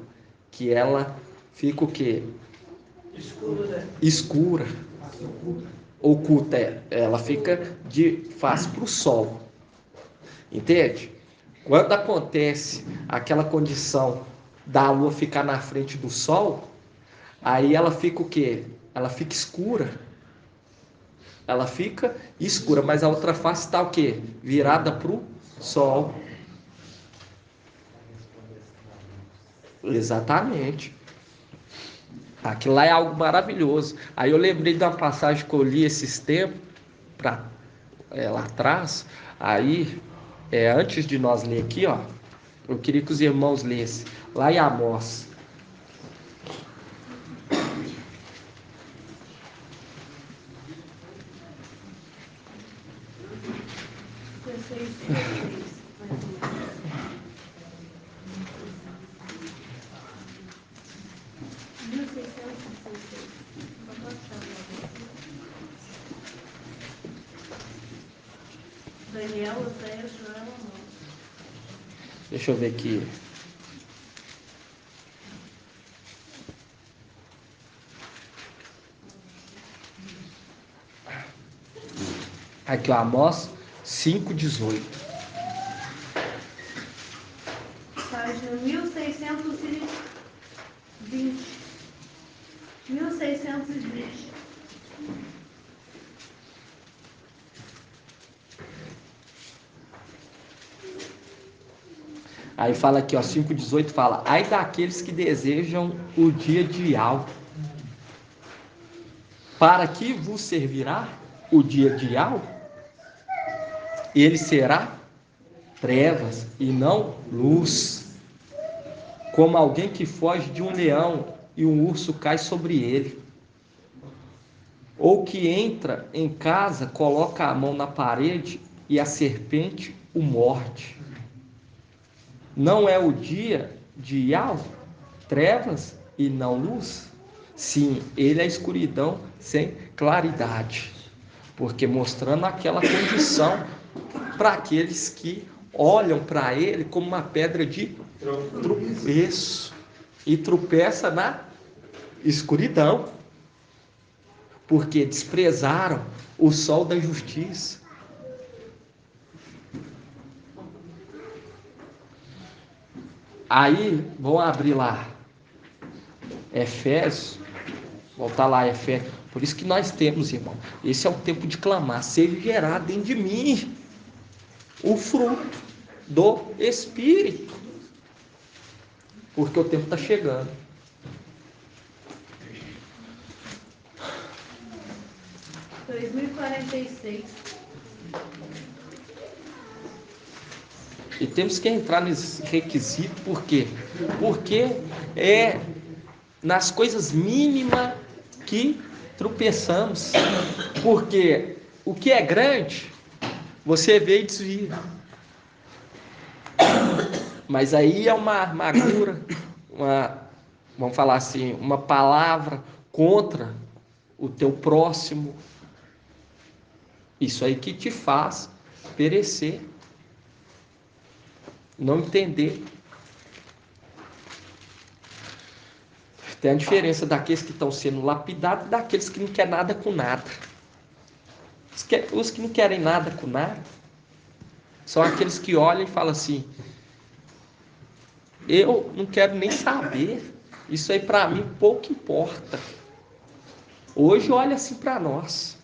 que ela fica o quê? Escura. Oculta, ela fica de face para o sol. Entende? Quando acontece aquela condição da lua ficar na frente do sol, aí ela fica o quê? Ela fica escura. Ela fica escura, mas a outra face está o quê? Virada para o sol. Exatamente. Aquilo lá é algo maravilhoso. Aí eu lembrei de uma passagem que eu li esses tempos, lá atrás. Aí, antes de nós ler aqui, ó, eu queria que os irmãos lessem. Lá em Amós. Daniel, Oséias, Joel, Amós. Deixa eu ver aqui. Aqui, ó, Amós 5:18. Página 1620. 1620. Aí fala aqui, ó, 5:18 fala: ai daqueles que desejam o dia de Iau. Para que vos servirá o dia de Iau? Ele será trevas e não luz, como alguém que foge de um leão e um urso cai sobre ele, ou que entra em casa, coloca a mão na parede e a serpente o morde. Não é o dia de Iau, trevas e não luz? Sim, ele é a escuridão sem claridade, porque mostrando aquela condição para aqueles que olham para ele como uma pedra de tropeço e tropeça na escuridão, porque desprezaram o sol da justiça. Aí, vamos abrir lá, Efésios, voltar lá, Efésios. Por isso que nós temos, irmão, esse é o tempo de clamar: seja gerado dentro de mim o fruto do Espírito, porque o tempo está chegando. Em 2046. E temos que entrar nesse requisito, por quê? Porque é nas coisas mínimas que tropeçamos. Porque o que é grande, você vê e desvia. Mas aí é uma armadura, vamos falar assim, uma palavra contra o teu próximo. Isso aí que te faz perecer. Não entender. Tem a diferença daqueles que estão sendo lapidados e daqueles que não querem nada com nada. Os que não querem nada com nada são aqueles que olham e falam assim: eu não quero nem saber. Isso aí para mim pouco importa. Hoje olha assim para nós.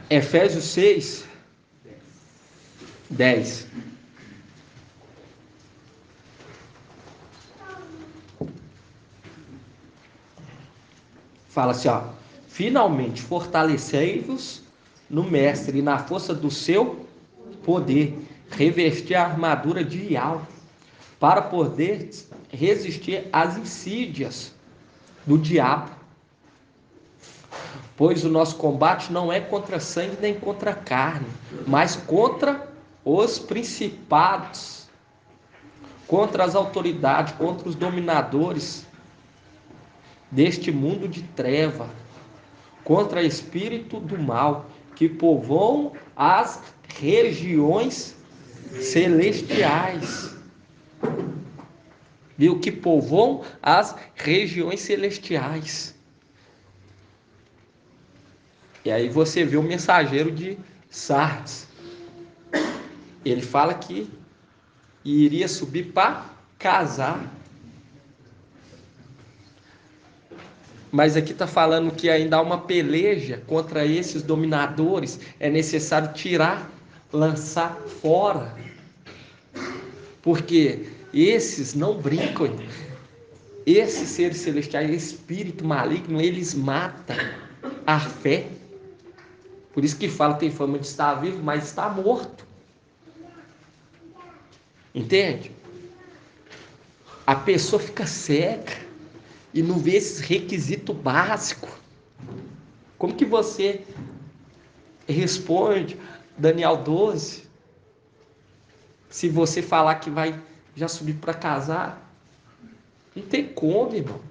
Efésios 6, 10. Fala assim, ó: finalmente fortalecei-vos no mestre e na força do seu poder, revestir a armadura de Ial, para poder resistir às insídias do diabo. Pois o nosso combate não é contra sangue nem contra carne, mas contra os principados, contra as autoridades, contra os dominadores deste mundo de treva, contra o espírito do mal que povoam as regiões celestiais. Viu? Que povoam as regiões celestiais. E aí você vê o mensageiro de Sardes. Ele fala que iria subir para casar. Mas aqui está falando que ainda há uma peleja contra esses dominadores. É necessário tirar, lançar fora. Porque esses não brincam. Esses seres celestiais, espírito maligno, eles matam a fé. Por isso que fala, tem fama de estar vivo, mas está morto. Entende? A pessoa fica cega e não vê esses requisitos básicos. Como que você responde Daniel 12 se você falar que vai já subir para casar? Não tem como, irmão.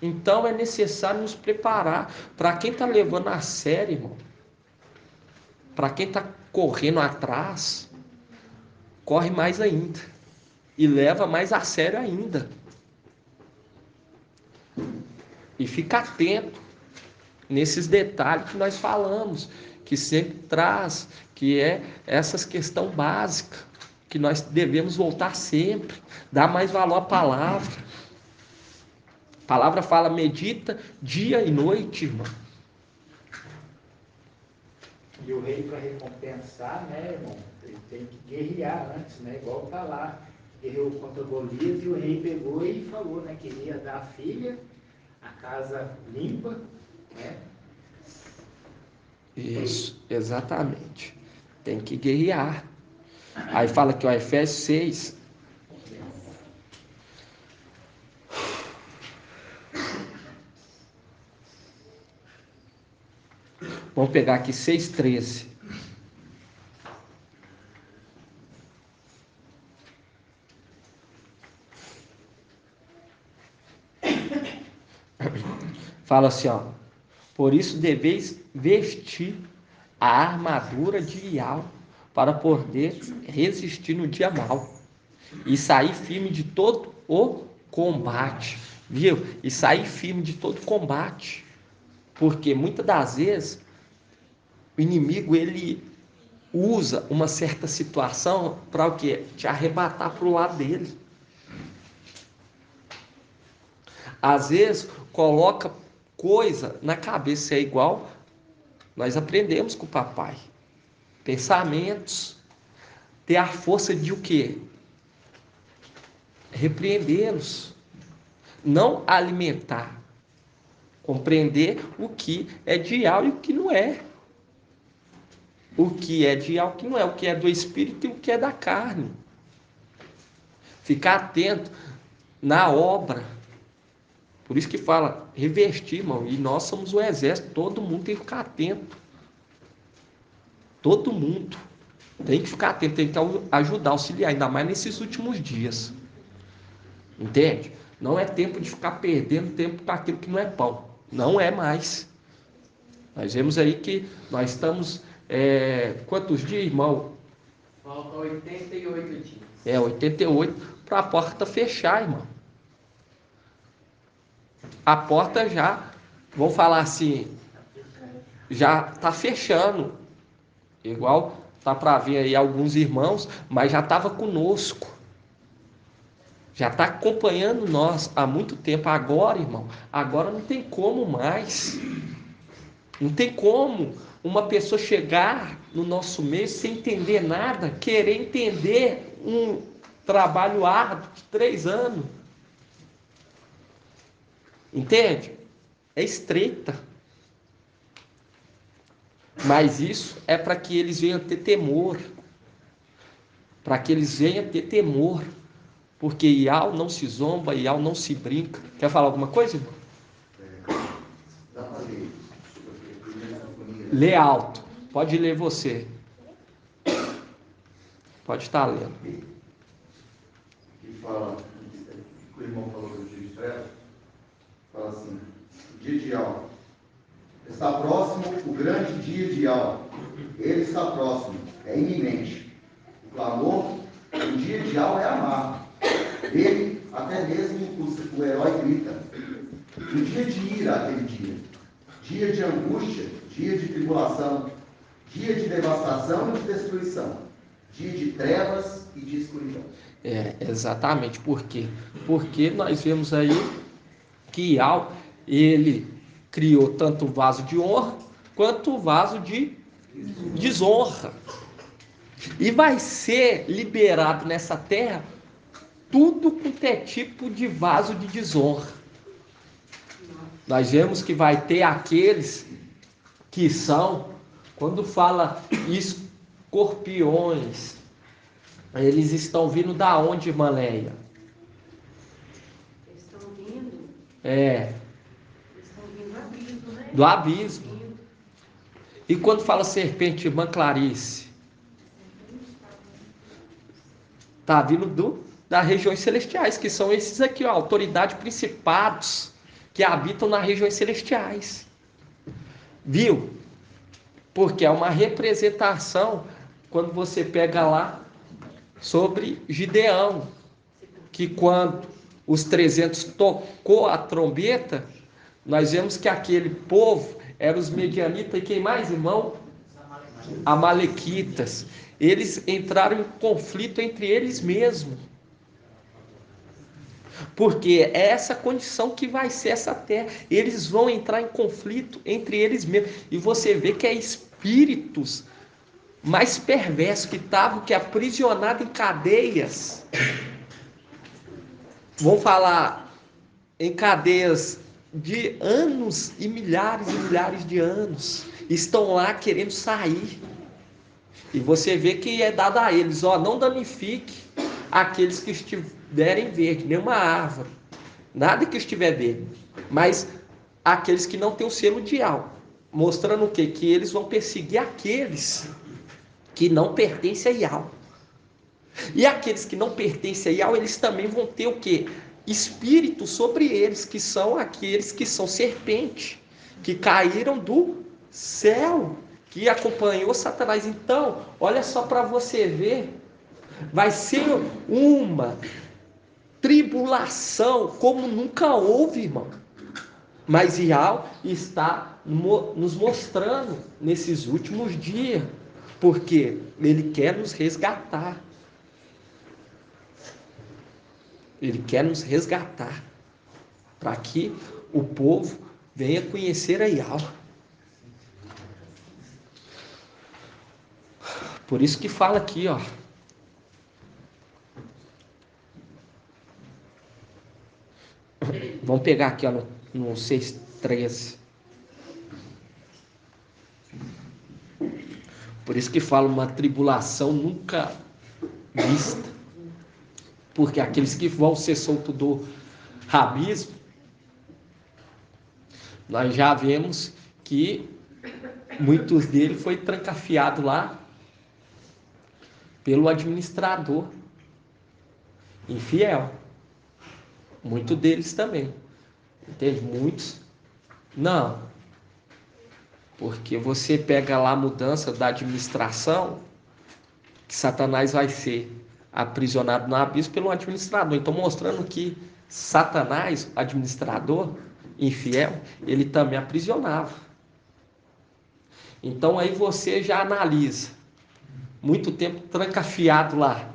Então é necessário nos preparar. Para quem está levando a sério, irmão, para quem está correndo atrás, corre mais ainda e leva mais a sério ainda. E fica atento nesses detalhes que nós falamos, que sempre traz, que é essas questões básicas, que nós devemos voltar sempre, dar mais valor à palavra. A palavra fala, medita dia e noite, irmão. E o rei, para recompensar, né, irmão, ele tem que guerrear antes, né, igual tá lá, guerreou contra Golias, e o rei pegou e falou, né, que ia dar a filha, a casa limpa, né? Isso, exatamente. Tem que guerrear. Aí fala que o Efésios 6. Vamos pegar aqui 6:13. Fala assim, ó: por isso deveis vestir a armadura de Ial, para poder resistir no dia mau e sair firme de todo o combate. Viu? E sair firme de todo combate. Porque muitas das vezes o inimigo ele usa uma certa situação para o quê? Te arrebatar para o lado dele. Às vezes coloca coisa na cabeça, é igual nós aprendemos com o papai. Pensamentos, ter a força de o quê? Repreendê-los, não alimentar, compreender o que é dial e o que não é. o que é de Yahweh, o que não é, o que é do Espírito e o que é da carne. Ficar atento na obra. Por isso que fala, revestir, irmão. E nós somos o exército, todo mundo tem que ficar atento. Todo mundo tem que ficar atento, tem que ajudar, auxiliar, ainda mais nesses últimos dias. Entende? Não é tempo de ficar perdendo tempo com aquilo que não é pão. Não é mais. Nós vemos aí que nós estamos... quantos dias, irmão? Falta 88 dias. 88 para a porta fechar, irmão. A porta já, vamos falar assim, já está fechando. Igual tá para ver aí alguns irmãos, mas já estava conosco. Já está acompanhando nós há muito tempo. Agora, irmão, agora não tem como mais. Não tem como uma pessoa chegar no nosso meio sem entender nada, querer entender um trabalho árduo de 3 anos. Entende? É estreita. Mas isso é para que eles venham ter temor. Para que eles venham ter temor. Porque Ial não se zomba, Ial não se brinca. Quer falar alguma coisa, irmão? Dá para ler. Lê alto. Pode ler você. Pode estar lendo. Que fala, o irmão falou do dia de trevas, fala assim, o dia de Yahweh. Está próximo o grande dia de Yahweh. Ele está próximo, é iminente. O clamor, o dia de Yahweh é amargo. Dele, até mesmo o herói grita. Um dia de ira aquele dia. Dia de angústia, dia de tribulação, dia de devastação e de destruição. Dia de trevas e de escuridão. Exatamente. Por quê? Porque nós vemos aí que Ial, ele criou tanto o vaso de honra quanto o vaso de desonra. E vai ser liberado nessa terra tudo quanto é tipo de vaso de desonra. Nós vemos que vai ter aqueles que são, quando fala escorpiões, eles estão vindo da onde, Maléia? Eles estão vindo. Eles estão vindo do abismo, né? Do abismo. E quando fala serpente, irmã Clarice? Está vindo das regiões celestiais, que são esses aqui, ó, autoridades, principados, que habitam nas regiões celestiais. Viu? Porque é uma representação, quando você pega lá, sobre Gideão, que quando os 300 tocou a trombeta, nós vemos que aquele povo eram os medianitas e quem mais, irmão? Amalequitas. Eles entraram em conflito entre eles mesmos. Porque é essa condição que vai ser essa terra. Eles vão entrar em conflito entre eles mesmos. E você vê que é espíritos mais perversos que estavam aprisionados em cadeias. Vão falar em cadeias de anos e milhares de anos. Estão lá querendo sair. E você vê que é dado a eles, ó, não danifique aqueles que estiverem verde, nenhuma árvore, nada que estiver verde, mas aqueles que não têm o selo de Yahweh, mostrando o quê? Que eles vão perseguir aqueles que não pertencem a Yahweh. E aqueles que não pertencem a Yahweh, eles também vão ter o quê? Espírito sobre eles, que são aqueles que são serpente, que caíram do céu, que acompanhou Satanás. Então, olha só para você ver, vai ser uma tribulação como nunca houve, irmão. Mas Yahweh está nos mostrando nesses últimos dias, porque Ele quer nos resgatar. Ele quer nos resgatar, para que o povo venha conhecer a Yahweh. Por isso que fala aqui, ó. Vamos pegar aqui, ó, no 6,13. Por isso que fala uma tribulação nunca vista. Porque aqueles que vão ser soltos do rabisco, nós já vemos que muitos deles foi trancafiado lá pelo administrador infiel. Muitos deles também. Entende? Muitos não. Porque você pega lá a mudança da administração, que Satanás vai ser aprisionado no abismo pelo administrador. Então, mostrando que Satanás, administrador infiel, ele também aprisionava. Então, aí você já analisa. Muito tempo trancafiado lá.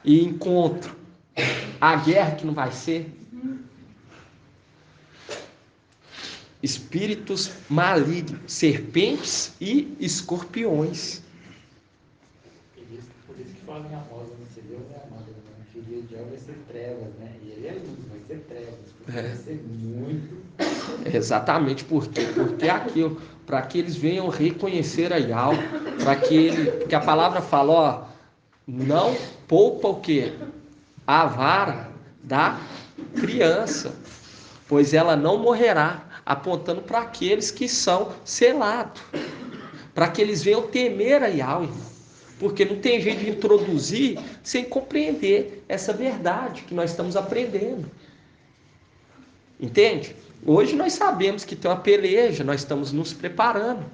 E encontro a guerra que não vai ser. Espíritos malignos, serpentes e escorpiões. Por isso que fala em Amós, você viu, né, amado? O dia de vai ser trevas, né? E ele é luz, vai ser trevas. Vai ser muito. Exatamente, por quê? Porque aquilo, para que eles venham reconhecer a Yahweh, porque a palavra fala, ó, não poupa o quê? A vara da criança, pois ela não morrerá, apontando para aqueles que são selados, para que eles venham temer a Yahweh, porque não tem jeito de introduzir sem compreender essa verdade que nós estamos aprendendo. Entende? Hoje nós sabemos que tem uma peleja, nós estamos nos preparando.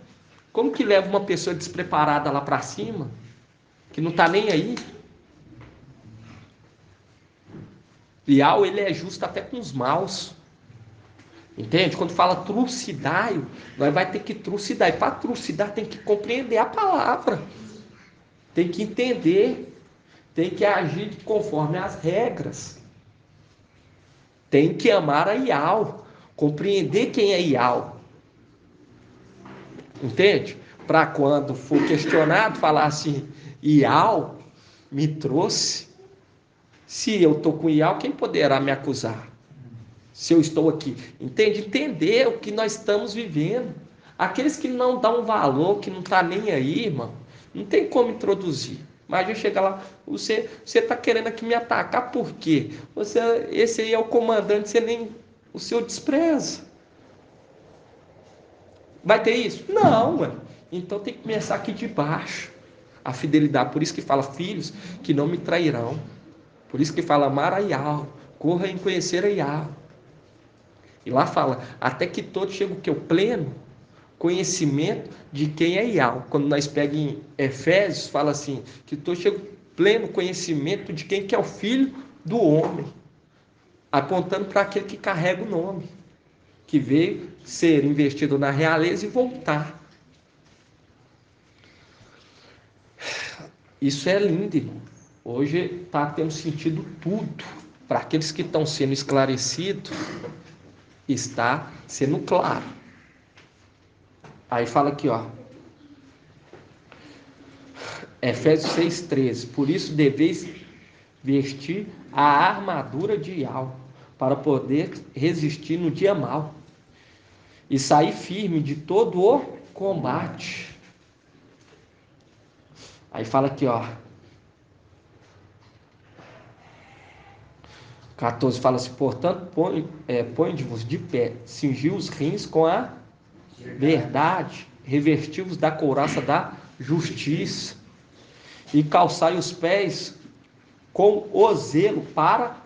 Como que leva uma pessoa despreparada lá para cima, que não está nem aí? Yahweh, ele é justo até com os maus. Entende? Quando fala trucidai, nós vai ter que trucidar. E para trucidar tem que compreender a palavra. Tem que entender. Tem que agir conforme as regras. Tem que amar a Yahweh. Compreender quem é Yahweh. Entende? Para quando for questionado, falar assim, Yahweh me trouxe. Se eu estou com Yahweh, quem poderá me acusar? Se eu estou aqui. Entende? Entender o que nós estamos vivendo. Aqueles que não dão valor, que não estão nem aí, irmão, não tem como introduzir. Mas eu chegar lá, você está querendo aqui me atacar, por quê? Esse aí é o comandante, você nem o seu despreza. Vai ter isso? Não, ué. Então tem que começar aqui de baixo. A fidelidade. Por isso que fala, filhos que não me trairão. Por isso que fala, amar a Yahweh. Corra em conhecer a Yahweh. E lá fala, até que todos chegam o que? O pleno conhecimento de quem é Yahweh. Quando nós pegamos em Efésios, fala assim, que todos chegam o pleno conhecimento de quem que é o Filho do Homem. Apontando para aquele que carrega o nome. Que veio ser investido na realeza e voltar. Isso é lindo, irmão. Hoje está tendo sentido tudo. Para aqueles que estão sendo esclarecidos, está sendo claro. Aí fala aqui, ó. Efésios 6,13. Por isso deveis vestir a armadura de Yahweh, para poder resistir no dia mau e sair firme de todo o combate. Aí fala aqui, ó. 14 fala assim, portanto, põe-vos de pé, cingi os rins com a verdade, revesti-vos da couraça da justiça e calçai os pés com o zelo para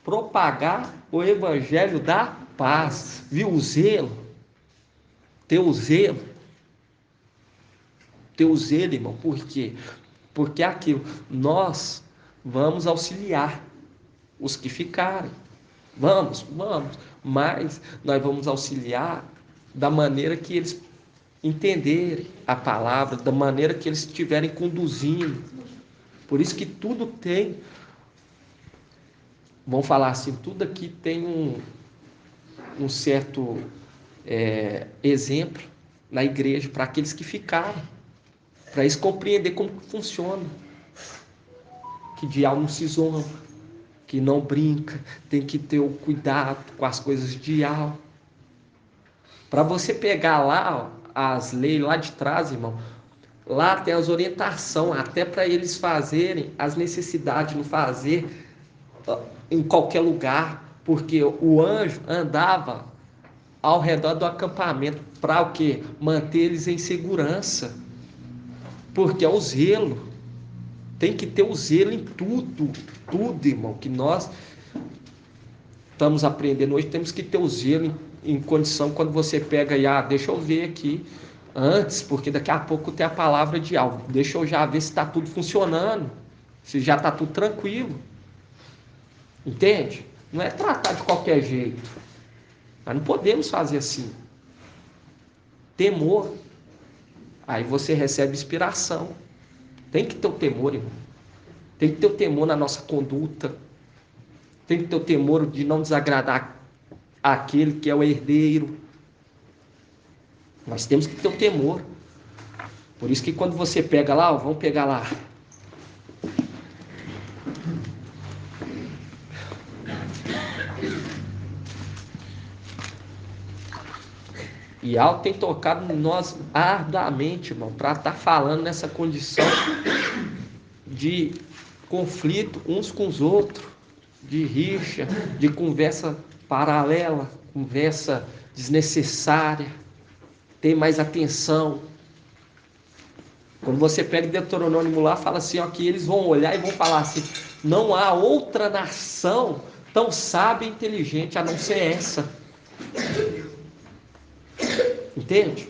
propagar o evangelho da paz. Viu o zelo? Teu zelo, irmão. Por quê? Porque aquilo, nós vamos auxiliar os que ficarem. Vamos. Mas nós vamos auxiliar da maneira que eles entenderem a palavra, da maneira que eles estiverem conduzindo. Por isso que tudo tem, vamos falar assim, tudo aqui tem um certo exemplo na igreja para aqueles que ficaram, para eles compreender como funciona, que diabo não se zomba, que não brinca, tem que ter o cuidado com as coisas de diabo. Para você pegar lá, ó, as leis lá de trás, irmão, Lá tem as orientações, até para eles fazerem as necessidades, não fazer em qualquer lugar, porque o anjo andava ao redor do acampamento para o quê? Manter eles em segurança. Porque é o zelo. Tem que ter o zelo em tudo, tudo, irmão, que nós estamos aprendendo hoje, temos que ter o zelo em condição. Quando você pega e, deixa eu ver aqui, antes, porque daqui a pouco tem a palavra de algo, deixa eu já ver se está tudo funcionando, se já está tudo tranquilo, entende? Não é tratar de qualquer jeito, nós não podemos fazer assim. Temor, aí você recebe inspiração. Tem que ter o temor, irmão. Tem que ter o temor na nossa conduta. Tem que ter o temor de não desagradar aquele que é o herdeiro. Nós temos que ter o temor. Por isso que quando você pega lá, vamos pegar lá. E algo tem tocado em nós arduamente, irmão, para estar falando nessa condição de conflito uns com os outros, de rixa, de conversa paralela, conversa desnecessária, ter mais atenção. Quando você pega Deuteronômio lá, fala assim, ó, que eles vão olhar e vão falar assim, não há outra nação tão sábia e inteligente a não ser essa. Entende?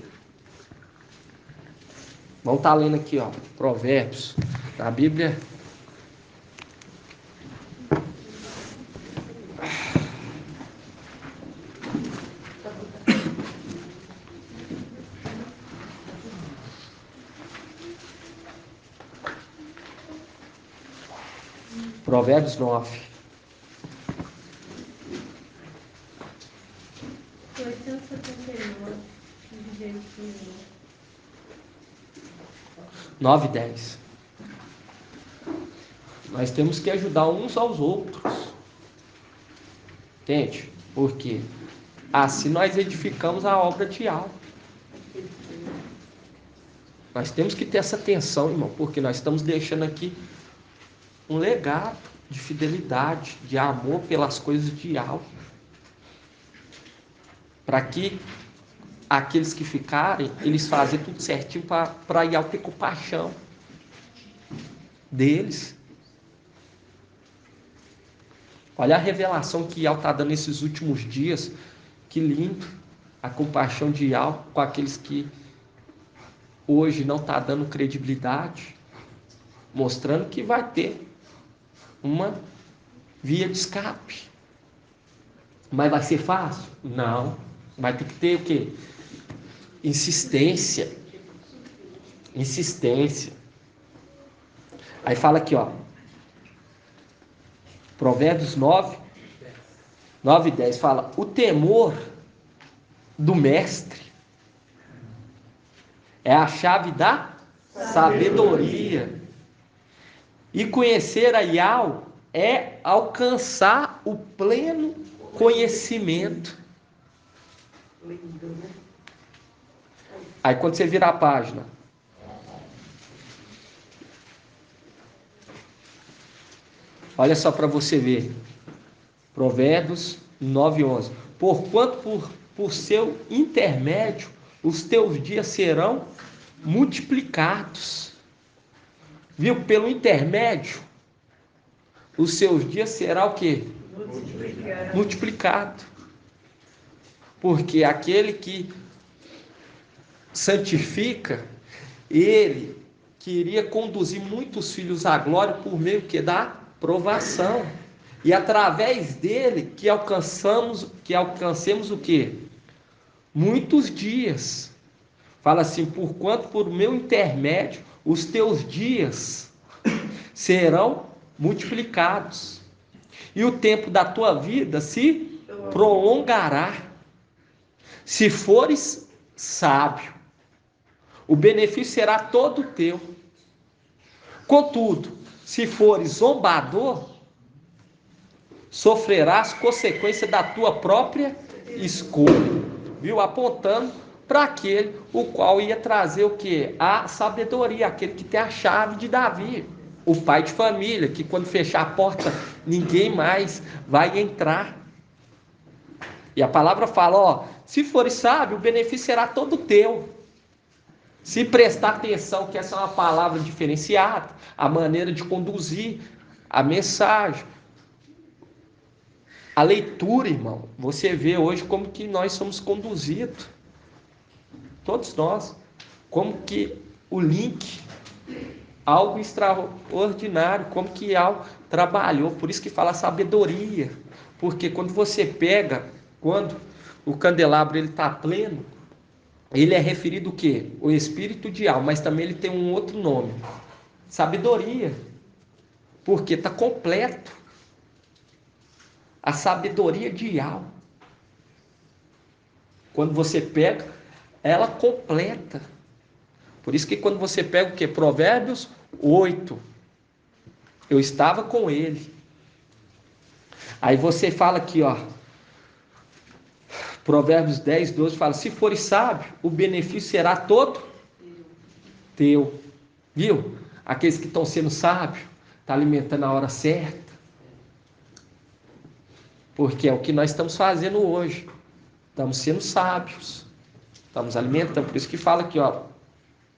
Vamos estar lendo aqui, ó, Provérbios, na Bíblia. Provérbios 9. 9 e 10. Nós temos que ajudar uns aos outros. Entende? Porque assim nós edificamos a obra de algo. Nós temos que ter essa atenção, irmão, porque nós estamos deixando aqui um legado de fidelidade, de amor pelas coisas de algo. Para que aqueles que ficarem, eles fazem tudo certinho para ir ter compaixão deles. Olha a revelação que Ial está dando nesses últimos dias. Que lindo. A compaixão de Ial com aqueles que hoje não está dando credibilidade, mostrando que vai ter uma via de escape. Mas vai ser fácil? Não. Vai ter que ter o quê? Insistência. Aí fala aqui, ó. Provérbios 9 e 10 fala: o temor do mestre é a chave da sabedoria. E conhecer a Ial é alcançar o pleno conhecimento. Aí quando você vira a página, olha só para você ver, Provérbios 9 e 11. Porquanto por seu intermédio os teus dias serão multiplicados. Viu? Pelo intermédio, os seus dias serão o quê? Multiplicado. Porque aquele que santifica, ele queria conduzir muitos filhos à glória por meio que da provação. E através dele que alcancemos o quê? Muitos dias. Fala assim: porquanto por meu intermédio os teus dias serão multiplicados, e o tempo da tua vida se prolongará. Se fores sábio, o benefício será todo teu. Contudo, se fores zombador, sofrerás consequência da tua própria escolha. Viu? Apontando para aquele o qual ia trazer o quê? A sabedoria, aquele que tem a chave de Davi, o pai de família, que quando fechar a porta, ninguém mais vai entrar. E a palavra fala, ó, se fores sábio, o benefício será todo teu. Se prestar atenção, que essa é uma palavra diferenciada, a maneira de conduzir a mensagem, a leitura, irmão. Você vê hoje como que nós somos conduzidos, todos nós, como que o link, algo extraordinário, como que algo trabalhou, por isso que fala sabedoria, porque quando você pega, quando o candelabro ele está pleno, ele é referido o quê? O espírito de alma, mas também ele tem um outro nome, sabedoria, porque está completo, a sabedoria de alma, quando você pega, ela completa, por isso que quando você pega o quê? Provérbios 8, eu estava com ele, aí você fala aqui, ó, Provérbios 10, 12 fala, se fores sábio, o benefício será todo teu. Viu? Aqueles que estão sendo sábios, estão alimentando a hora certa. Porque é o que nós estamos fazendo hoje. Estamos sendo sábios. Estamos alimentando. Por isso que fala aqui, ó,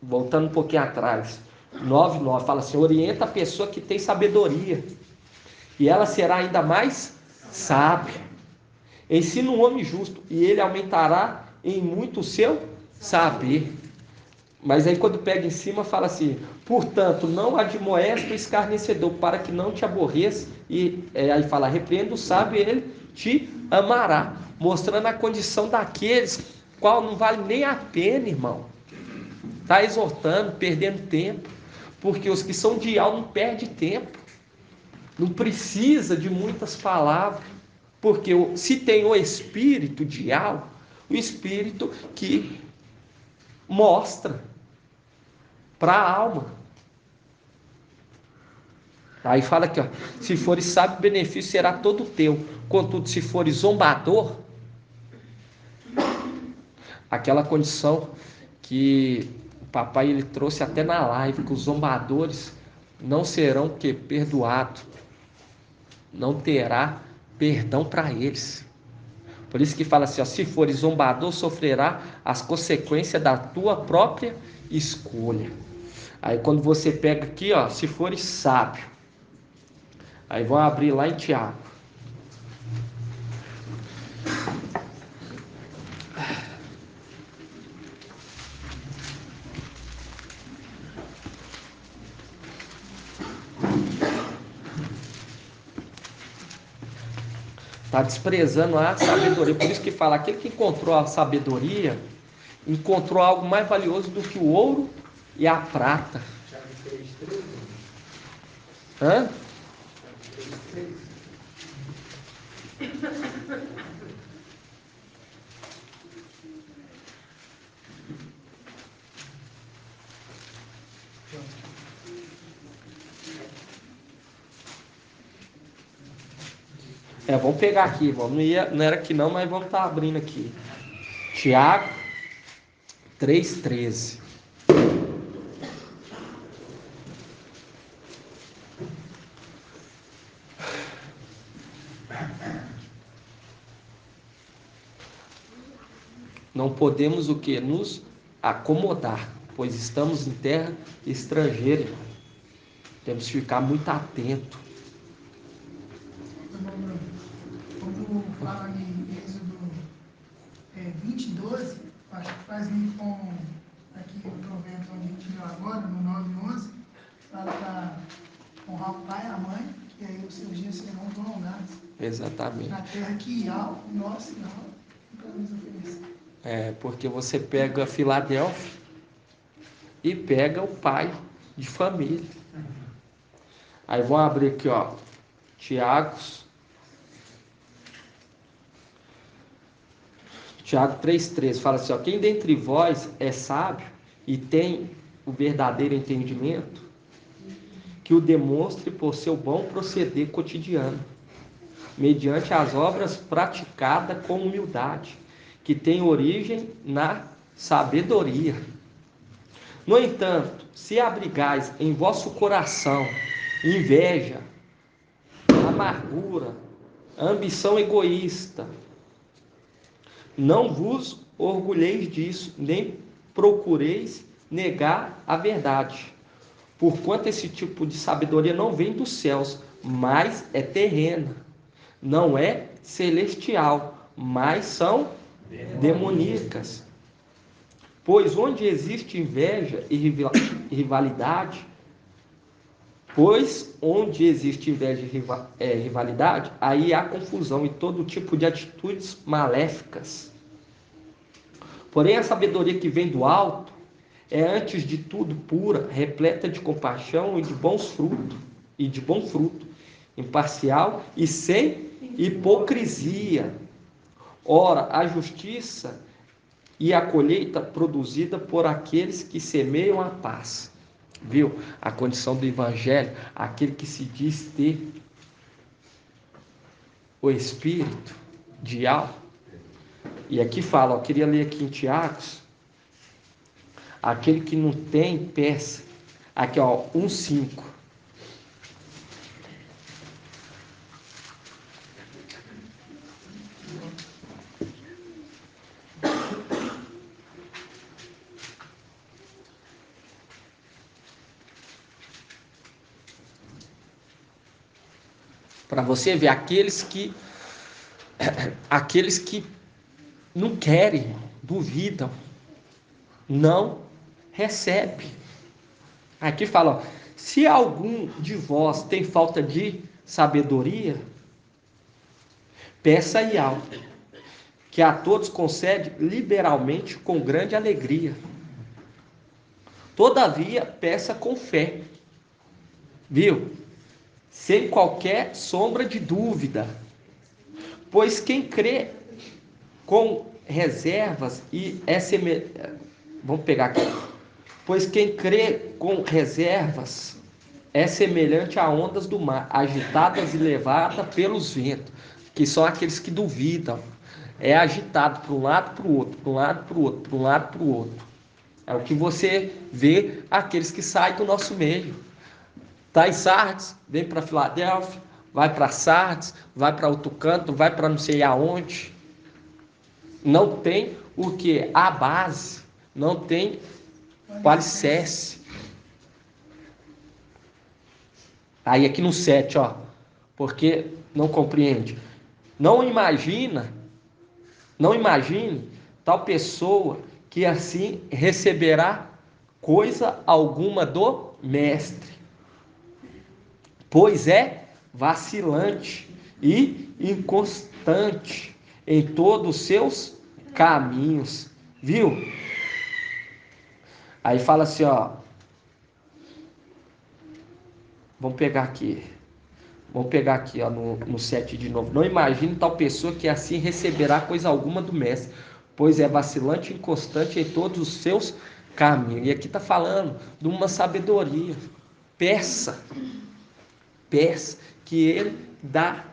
voltando um pouquinho atrás. 9, fala assim, orienta a pessoa que tem sabedoria. E ela será ainda mais sábia. Ensina um homem justo, e ele aumentará em muito o seu saber. Mas aí quando pega em cima, fala assim, portanto, não admoesta o escarnecedor, para que não te aborreça, e aí fala, repreenda o sábio, e ele te amará, mostrando a condição daqueles, qual não vale nem a pena, irmão. Está exortando, perdendo tempo, porque os que são de alma não perdem tempo, não precisa de muitas palavras, porque se tem o espírito de alma, o espírito que mostra para a alma. Aí fala aqui, ó, se fores sábio, o benefício será todo teu. Contudo, se fores zombador, aquela condição que o papai ele trouxe até na live, que os zombadores não serão perdoados, não terá perdão para eles. Por isso que fala assim, ó, se fores zombador, sofrerá as consequências da tua própria escolha. Aí quando você pega aqui, ó, se fores sábio, aí vão abrir lá em Tiago. Está desprezando a sabedoria. Por isso que fala, aquele que encontrou a sabedoria, encontrou algo mais valioso do que o ouro e a prata. Hã? Vamos pegar aqui, irmão. Não era aqui não, mas vamos estar abrindo aqui. Tiago 3,13. Não podemos o que? Nos acomodar, pois estamos em terra estrangeira. Temos que ficar muito atento. Quando fala em Êxodo 20:12, acho que faz muito com aqui o provérbio onde a gente leu agora, no 9:11, fala para honrar o pai e a mãe, que aí os seus dias serão prolongados. Exatamente. Na terra que há o nosso sinal para nos oferecer. Porque você pega Filadélfia e pega o pai de família. Aí vou abrir aqui, ó, Tiago 3,13, fala assim, ó, quem dentre vós é sábio e tem o verdadeiro entendimento, que o demonstre por seu bom proceder cotidiano, mediante as obras praticadas com humildade, que tem origem na sabedoria. No entanto, se abrigais em vosso coração inveja, amargura, ambição egoísta, não vos orgulheis disso, nem procureis negar a verdade. Porquanto esse tipo de sabedoria não vem dos céus, mas é terrena. Não é celestial, mas são demoníacas. Pois onde existe inveja e rivalidade, rivalidade, aí há confusão e todo tipo de atitudes maléficas. Porém, a sabedoria que vem do alto é, antes de tudo, pura, repleta de compaixão e de bom fruto, imparcial e sem hipocrisia. Ora, a justiça e a colheita produzida por aqueles que semeiam a paz. Viu? A condição do evangelho, aquele que se diz ter o espírito de alma. E aqui fala, eu queria ler aqui em Tiago, aquele que não tem, peça. Aqui, ó, 1:5. Para você ver, aqueles que não querem, duvidam, não recebe. Aqui fala, ó, se algum de vós tem falta de sabedoria, peça aí algo, que a todos concede liberalmente com grande alegria. Todavia, peça com fé, viu? Sem qualquer sombra de dúvida, pois quem crê com reservas e é semelhante. Vamos pegar aqui. Pois quem crê com reservas é semelhante a ondas do mar, agitadas e levadas pelos ventos, que são aqueles que duvidam. É agitado para um lado, para o outro, para um lado, para o outro, para um lado, para o outro. É o que você vê aqueles que saem do nosso meio. Está em Sardes, vem para Filadélfia, vai para Sardes, vai para outro canto, vai para não sei aonde. Não tem o que? A base, não tem o alicerce. Aí aqui no 7, ó, porque não compreende. Não imagine tal pessoa que assim receberá coisa alguma do mestre, pois é vacilante e inconstante em todos os seus caminhos, viu? Aí fala assim, ó, vamos pegar aqui, ó, no 7 de novo. Não imagine tal pessoa que assim receberá coisa alguma do mestre, pois é vacilante e inconstante em todos os seus caminhos. E aqui está falando de uma sabedoria. Peça que ele dá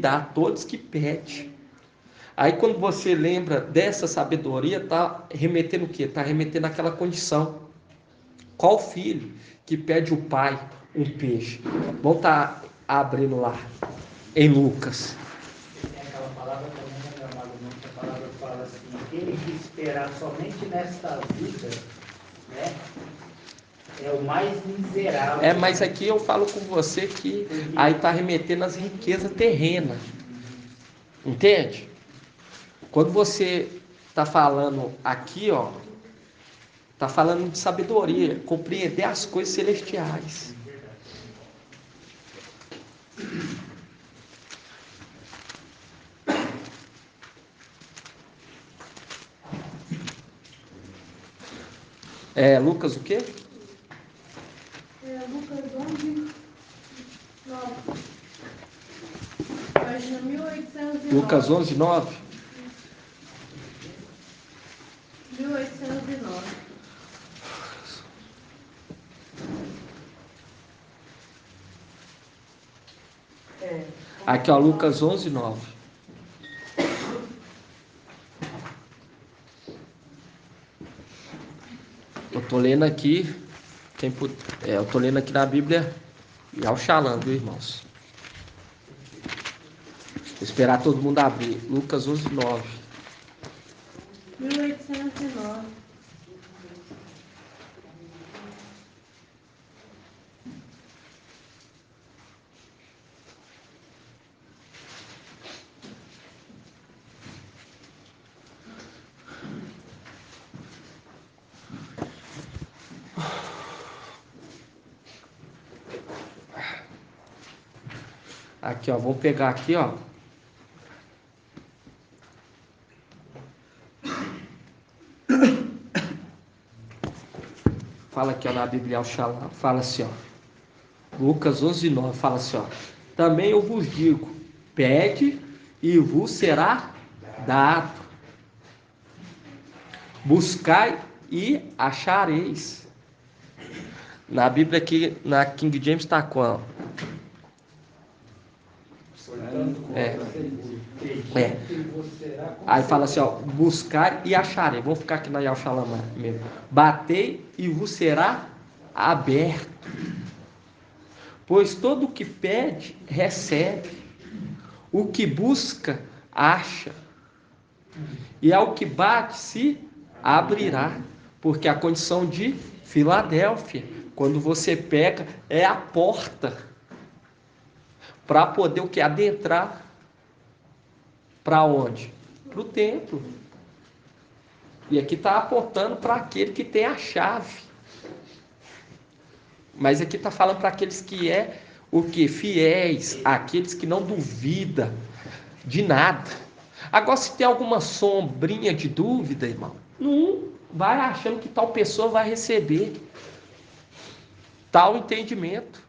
a todos que pede. Aí quando você lembra dessa sabedoria, está remetendo o quê? Está remetendo àquela condição. Qual filho que pede o pai um peixe? Vamos estar abrindo lá em Lucas. Tem aquela palavra também, né, meu amado irmão, que a palavra fala assim, aquele que esperar somente nesta vida, né, é o mais miserável. Mas aqui eu falo com você que aí está remetendo às riquezas terrenas. Entende? Quando você está falando aqui, ó, está falando de sabedoria, compreender as coisas celestiais. Lucas o quê? Lucas 11, 9. Página 1809. Lucas 11, 9. 1809. Aqui, ó, Lucas 11, 9. Tô lendo aqui, eu tô lendo aqui na Bíblia Yahushalom, viu, irmãos? Vou esperar todo mundo abrir. Lucas 11:9. 1809. Aqui, ó, vamos pegar aqui, ó. Fala aqui, ó, na Bíblia Yahushalom, fala assim, ó. Lucas 11:9, fala assim, ó. Também eu vos digo, pede e vos será dado. Buscai e achareis. Na Bíblia aqui, na King James está com Aí fala assim, ó, buscar e acharei. Vamos ficar aqui na Yahushalom mesmo. Batei e vos será aberto. Pois todo o que pede, recebe. O que busca, acha. E ao que bate, se abrirá. Porque a condição de Filadélfia, quando você pega, é a porta para poder o que? Adentrar. Para onde? Para o templo. E aqui está apontando para aquele que tem a chave. Mas aqui está falando para aqueles que é o que? Fiéis, aqueles que não duvidam de nada. Agora, se tem alguma sombrinha de dúvida, irmão, não vai achando que tal pessoa vai receber tal entendimento.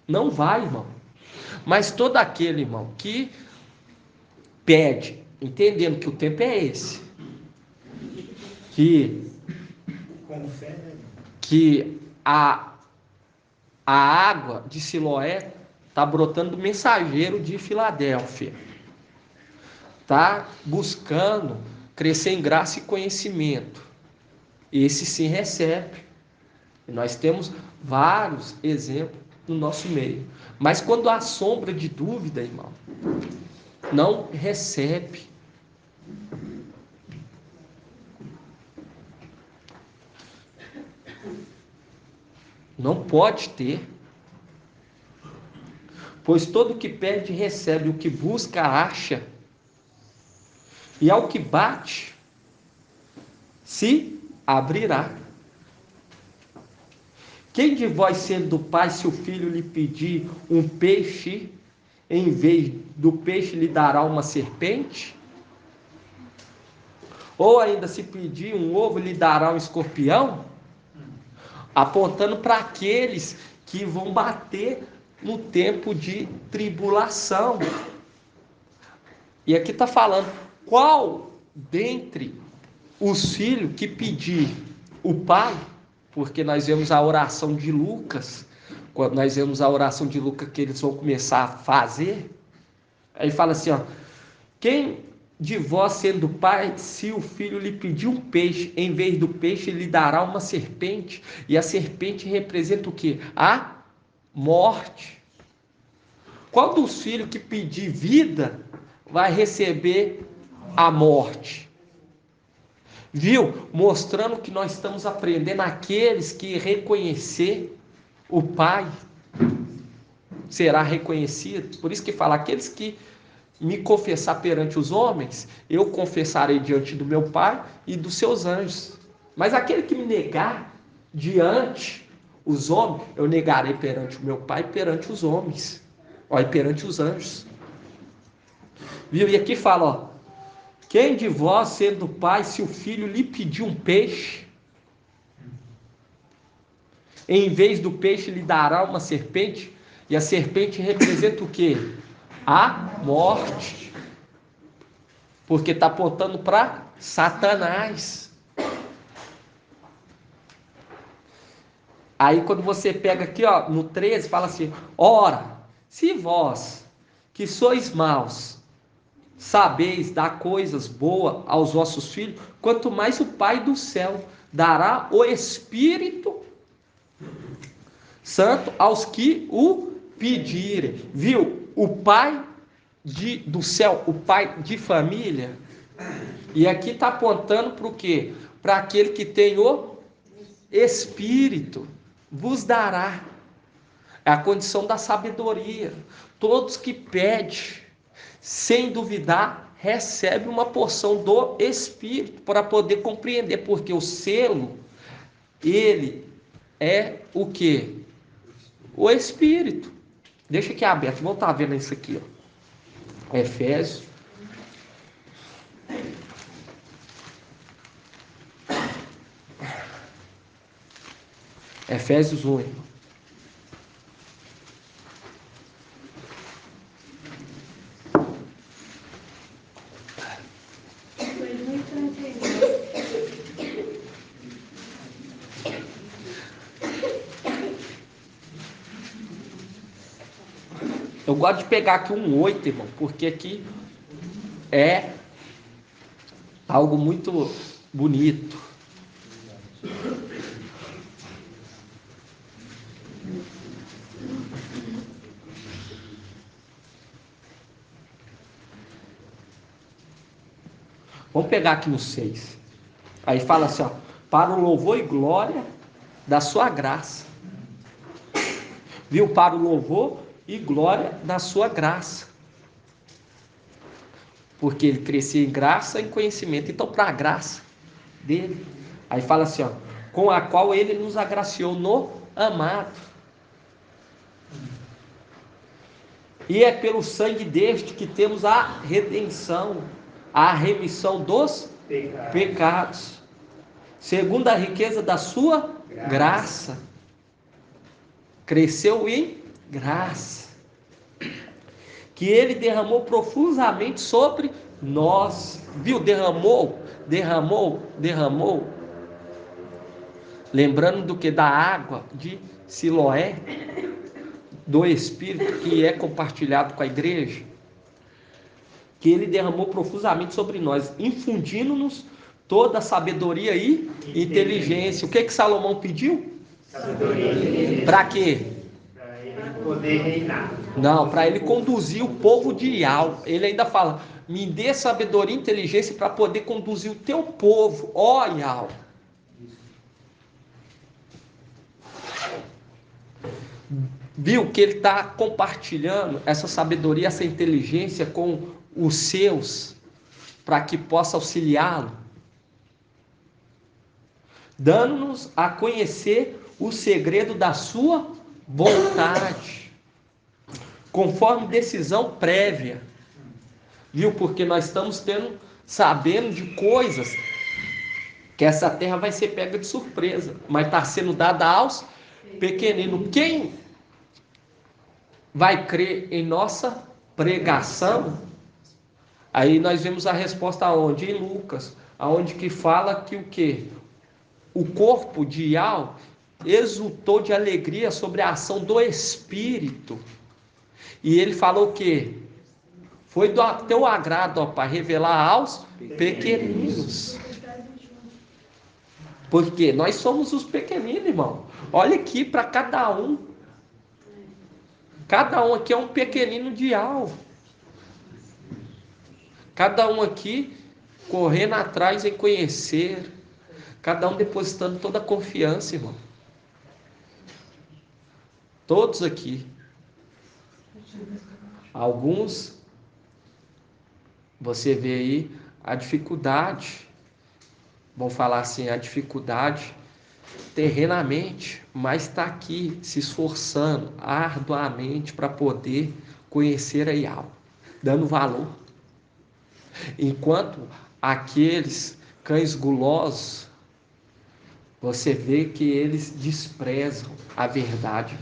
Não vai, irmão. Mas todo aquele, irmão, que pede, entendendo que o tempo é esse, que a água de Siloé está brotando do mensageiro de Filadélfia, está buscando crescer em graça e conhecimento. Esse sim recebe. E nós temos vários exemplos no nosso meio. Mas quando há sombra de dúvida, irmão, não recebe. Não pode ter. Pois todo que pede, recebe. O que busca, acha. E ao que bate, se abrirá. Quem de vós, sendo pai, se o filho lhe pedir um peixe, em vez do peixe lhe dará uma serpente? Ou ainda, se pedir um ovo, lhe dará um escorpião? Apontando para aqueles que vão bater no tempo de tribulação. E aqui está falando, qual dentre os filhos que pedir o pai, porque nós vemos a oração de Lucas, quando nós vemos a oração de Lucas que eles vão começar a fazer, aí fala assim, ó, quem de vós, sendo pai, se o filho lhe pedir um peixe, em vez do peixe lhe dará uma serpente? E a serpente representa o quê? A morte. Qual dos filhos que pedir vida vai receber a morte? Viu? Mostrando que nós estamos aprendendo, aqueles que reconhecer o Pai será reconhecido. Por isso que fala, aqueles que me confessar perante os homens, eu confessarei diante do meu Pai e dos seus anjos. Mas aquele que me negar diante os homens, eu negarei perante o meu Pai e perante os homens. Ó, e perante os anjos. Viu? E aqui fala, ó, quem de vós, sendo pai, se o filho lhe pedir um peixe, em vez do peixe lhe dará uma serpente? E a serpente representa o quê? A morte. Porque está apontando para Satanás. Aí quando você pega aqui, ó, no 13, fala assim, ora, se vós, que sois maus, sabeis dar coisas boas aos vossos filhos, quanto mais o Pai do céu dará o Espírito Santo aos que o pedirem. Viu? O Pai do céu, o Pai de família. E aqui está apontando para o quê? Para aquele que tem o Espírito. Vos dará. É a condição da sabedoria. Todos que pedem, sem duvidar, recebem uma porção do Espírito para poder compreender, porque o selo, ele é o quê? O Espírito. Deixa aqui aberto, vamos estar vendo isso aqui, ó. Efésios. Efésios 1. Eu gosto de pegar aqui um 8, irmão, porque aqui é algo muito bonito. Vamos pegar aqui no 6. Aí fala assim, ó, para o louvor e glória da sua graça. Viu? Para o louvor e glória da sua graça. Porque ele crescia em graça e em conhecimento. Então, para a graça dele. Aí fala assim, ó, com a qual ele nos agraciou no amado. E é pelo sangue deste que temos a redenção, a remissão dos pecados, segundo a riqueza da sua graça. Cresceu em graça, que ele derramou profusamente sobre nós. Viu? Derramou. Lembrando do que? Da água de Siloé, do Espírito que é compartilhado com a igreja. Que ele derramou profusamente sobre nós, infundindo-nos toda a sabedoria e inteligência. O que Salomão pediu? Sabedoria. Para quê? Para ele poder reinar. Não, para ele conduzir o povo de Ial. Ele ainda fala, me dê sabedoria e inteligência para poder conduzir o teu povo, ó Ial. Viu que ele está compartilhando essa sabedoria, essa inteligência com os seus, para que possa auxiliá-lo, dando-nos a conhecer o segredo da sua vontade, conforme decisão prévia. Viu? Porque nós estamos sabendo de coisas que essa terra vai ser pega de surpresa, mas está sendo dada aos pequeninos. Quem vai crer em nossa pregação? Aí nós vemos a resposta aonde? Em Lucas, aonde que fala que o quê? O corpo de Ial exultou de alegria sobre a ação do Espírito. E ele falou o quê? Foi do teu agrado, ó Pai, revelar aos pequeninos. Porque nós somos os pequeninos, irmão. Olha aqui para cada um. Cada um aqui é um pequenino de Ial. Cada um aqui correndo atrás em conhecer. Cada um depositando toda a confiança, irmão. Todos aqui. Alguns, você vê aí a dificuldade. Vamos falar assim, a dificuldade terrenamente, mas está aqui se esforçando arduamente para poder conhecer a Ial, dando valor. Enquanto aqueles cães gulosos, você vê que eles desprezam a verdade,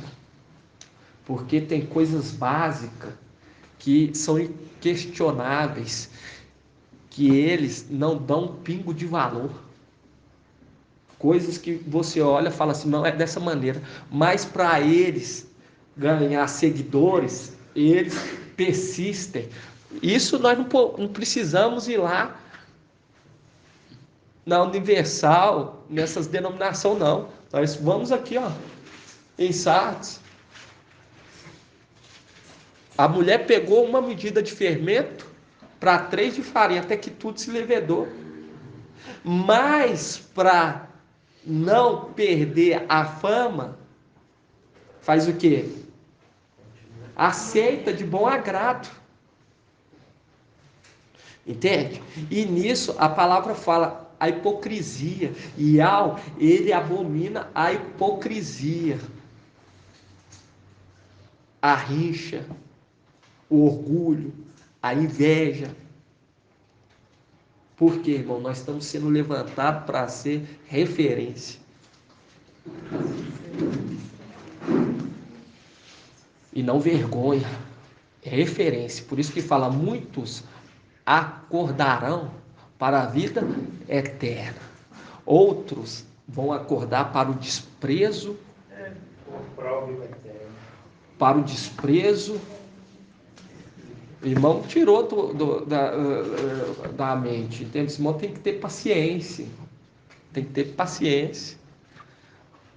porque tem coisas básicas que são inquestionáveis, que eles não dão um pingo de valor. Coisas que você olha e fala assim, não é dessa maneira, mas para eles ganhar seguidores, eles persistem. Isso nós não precisamos ir lá na Universal, nessas denominações não. Nós vamos aqui, ó, em Sardes. A mulher pegou uma medida de fermento para 3 de farinha, até que tudo se levedou. Mas para não perder a fama, faz o quê? Aceita de bom agrado. Entende? E nisso a palavra fala a hipocrisia. E ele abomina a hipocrisia, a rixa, o orgulho, a inveja. Por quê, irmão? Nós estamos sendo levantados para ser referência. E não vergonha. É referência. Por isso que fala, muitos acordarão para a vida eterna. Outros vão acordar para o desprezo, para o desprezo. O irmão tirou da mente, entende? O irmão tem que ter paciência, tem que ter paciência.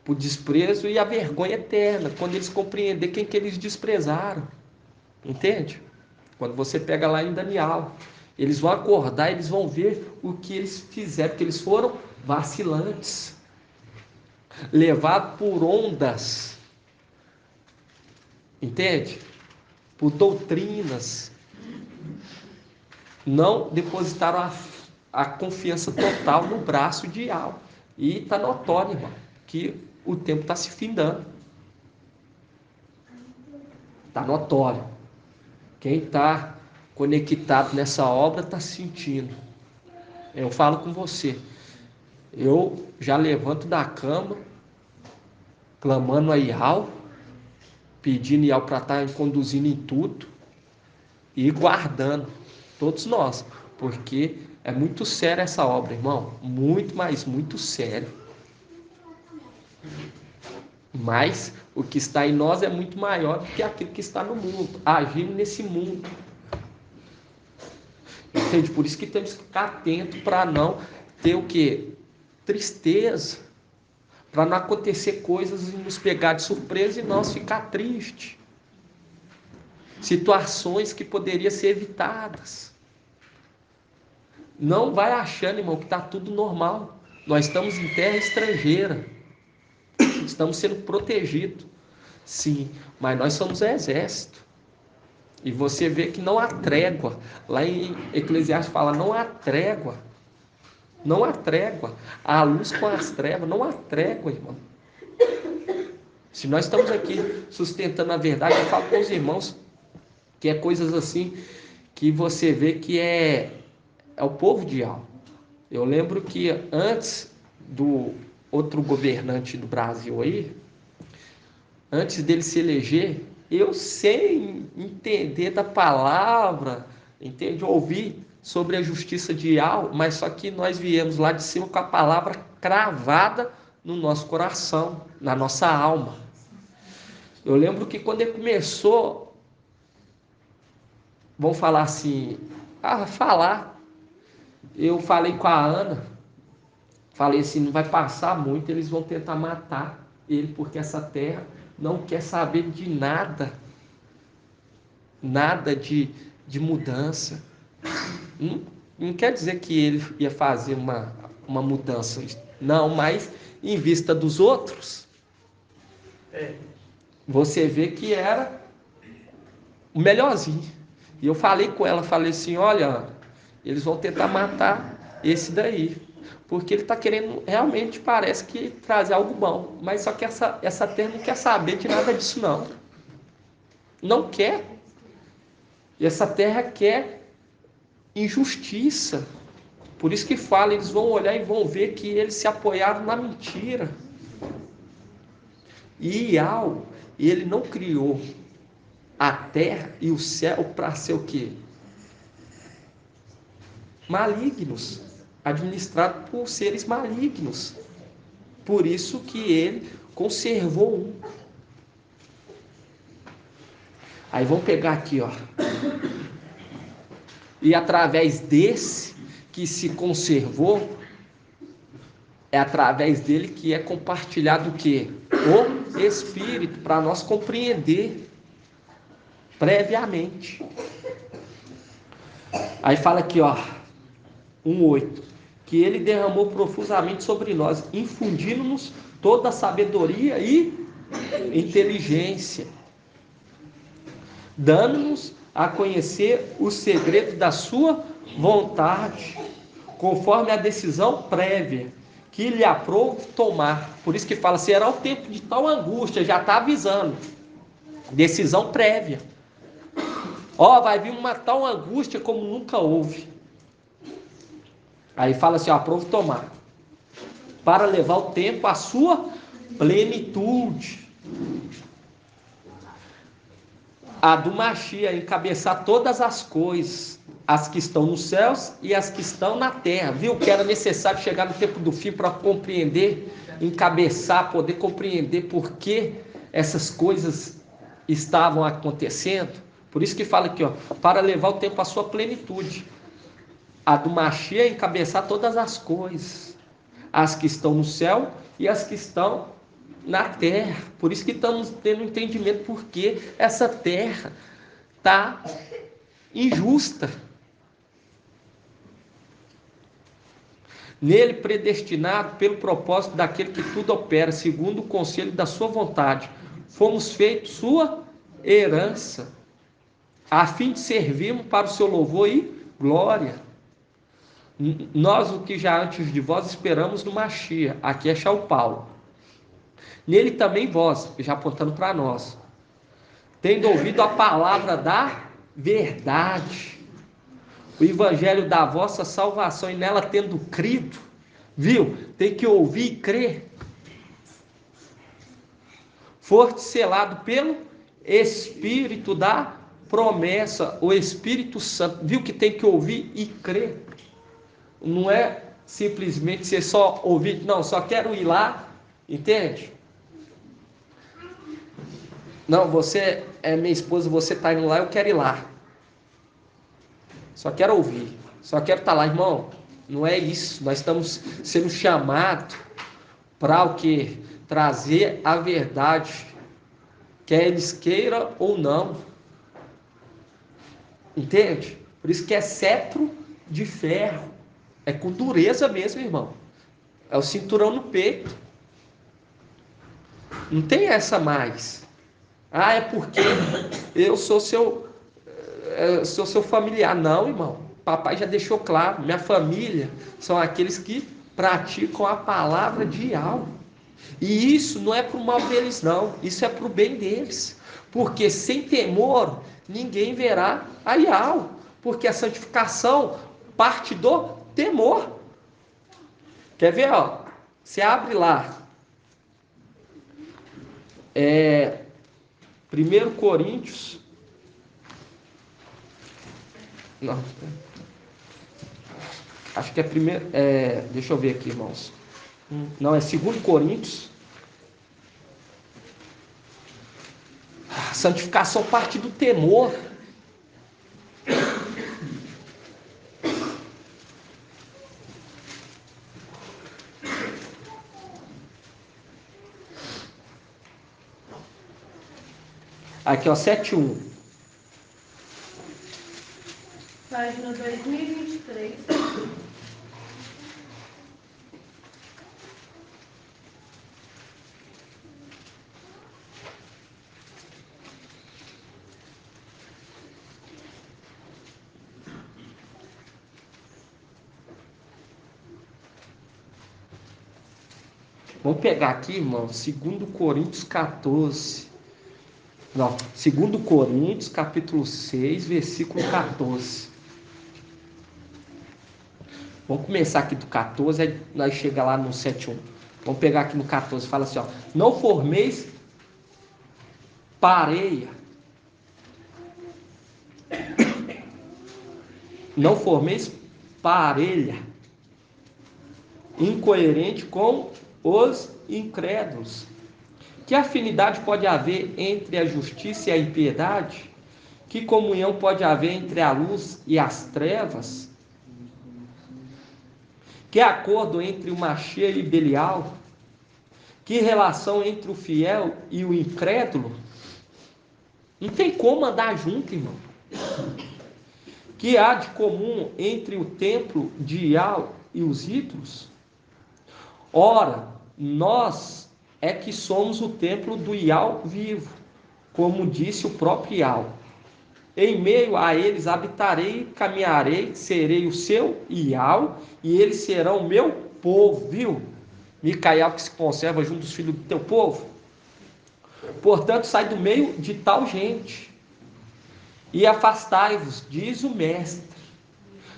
O desprezo e a vergonha eterna, quando eles compreender quem que eles desprezaram, entende? Quando você pega lá em Daniel, eles vão acordar, eles vão ver o que eles fizeram, porque eles foram vacilantes, levados por ondas, entende? Por doutrinas, não depositaram a confiança total no braço de Yahweh. E está notório, irmão, que o tempo está se findando. Está notório. Quem está conectado nessa obra está sentindo. Eu falo com você. Eu já levanto da cama, clamando a Yahweh, pedindo Yahweh para estar conduzindo em tudo e guardando, todos nós, porque é muito séria essa obra, irmão. Muito, mas muito sério. Mas o que está em nós é muito maior do que aquilo que está no mundo, agindo nesse mundo. Entende? Por isso que temos que ficar atento para não ter o quê? Tristeza. Para não acontecer coisas e nos pegar de surpresa e nós ficar tristes. Situações que poderiam ser evitadas. Não vai achando, irmão, que está tudo normal. Nós estamos em terra estrangeira. Estamos sendo protegidos. Sim, mas nós somos exército. E você vê que não há trégua. Lá em Eclesiastes fala, não há trégua. Não há trégua. A luz com as trevas, não há trégua, irmão. Se nós estamos aqui sustentando a verdade, eu falo com os irmãos que é coisas assim que você vê que é o povo de Yahweh. Eu lembro que antes do outro governante do Brasil aí, antes dele se eleger, eu sem entender da palavra, entende? Ouvir sobre a justiça de Yahweh, mas só que nós viemos lá de cima com a palavra cravada no nosso coração, na nossa alma. Eu lembro que quando ele começou, vão falar assim, eu falei com a Ana, falei assim, não vai passar muito, eles vão tentar matar ele, porque essa terra não quer saber de nada de mudança. Não quer dizer que ele ia fazer uma mudança, não, mas em vista dos outros, você vê que era o melhorzinho. E eu falei com ela, falei assim, olha, eles vão tentar matar esse daí, porque ele está querendo, realmente parece que trazer algo bom, mas só que essa terra não quer saber de nada disso não. Não quer. E essa terra quer injustiça. Por isso que fala, eles vão olhar e vão ver que eles se apoiaram na mentira. E Yahweh, ele não criou a terra e o céu para ser o quê? Malignos, administrado por seres malignos. Por isso que ele conservou um. Aí vamos pegar aqui, ó. E através desse que se conservou, É através dele que é compartilhado o quê? O Espírito, para nós compreender previamente. Aí fala aqui, ó, 1:8, que ele derramou profusamente sobre nós, infundindo-nos toda a sabedoria e inteligência, dando-nos a conhecer o segredo da sua vontade, conforme a decisão prévia que lhe aprouve tomar. Por isso que fala, será o tempo de tal angústia, já está avisando. Decisão prévia. Ó, vai vir uma tal angústia como nunca houve. Aí fala assim, ó, aprove tomar, para levar o tempo à sua plenitude. A do Mashiach, encabeçar todas as coisas, as que estão nos céus e as que estão na terra. Viu que era necessário chegar no tempo do fim para compreender, encabeçar, poder compreender por que essas coisas estavam acontecendo. Por isso que fala aqui, ó, para levar o tempo à sua plenitude. A do Mashiach, encabeçar todas as coisas, as que estão no céu e as que estão na terra. Por isso que estamos tendo entendimento porque essa terra está injusta. Nele predestinado pelo propósito daquele que tudo opera, segundo o conselho da sua vontade, fomos feitos sua herança, a fim de servirmos para o seu louvor e glória. Nós, o que já antes de vós esperamos no Mashiach, aqui é São Paulo. Nele também vós, já apontando para nós, tendo ouvido a palavra da verdade, o evangelho da vossa salvação, e nela tendo crido, viu? Tem que ouvir e crer. Foste selado pelo Espírito da promessa, o Espírito Santo, viu que tem que ouvir e crer. Não é simplesmente você só ouvir, não, só quero ir lá, entende? Não, você é minha esposa, você está indo lá, eu quero ir lá. Só quero ouvir, só quero estar lá, irmão. Não é isso, nós estamos sendo chamados para o quê? Trazer a verdade, quer eles queiram ou não. Entende? Por isso que é cetro de ferro. É com dureza mesmo, irmão. É o cinturão no peito. Não tem essa mais. Ah, é porque eu sou seu familiar. Não, irmão. Papai já deixou claro. Minha família são aqueles que praticam a palavra de Yahweh. E isso não é para o mal deles, não. Isso é para o bem deles. Porque sem temor, ninguém verá a Yahweh. Porque a santificação parte do temor. Quer ver, ó? Você abre lá. 1 Coríntios. Não. Acho que é primeiro. Deixa eu ver aqui, irmãos. Não, é 2 Coríntios. A santificação parte do temor. Aqui, ó, 7:1. Página 2023. Vamos pegar aqui, irmão, 2 Coríntios 14. Não, 2 Coríntios, capítulo 6, versículo 14. Vamos começar aqui do 14, aí nós chega lá no 7:1. Vamos pegar aqui no 14, fala assim, ó. Não formeis pareia. Não formeis parelha incoerente com os incrédulos. Que afinidade pode haver entre a justiça e a impiedade? Que comunhão pode haver entre a luz e as trevas? Que acordo entre o Machia e Belial? Que relação entre o fiel e o incrédulo? Não tem como andar junto, irmão. Que há de comum entre o templo de Ial e os ídolos? Ora, nós é que somos o templo do Ial vivo, como disse o próprio Ial. Em meio a eles habitarei, caminharei, serei o seu Ial, e eles serão o meu povo, viu? Micael que se conserva junto dos filhos do teu povo. Portanto, sai do meio de tal gente, e afastai-vos, diz o mestre.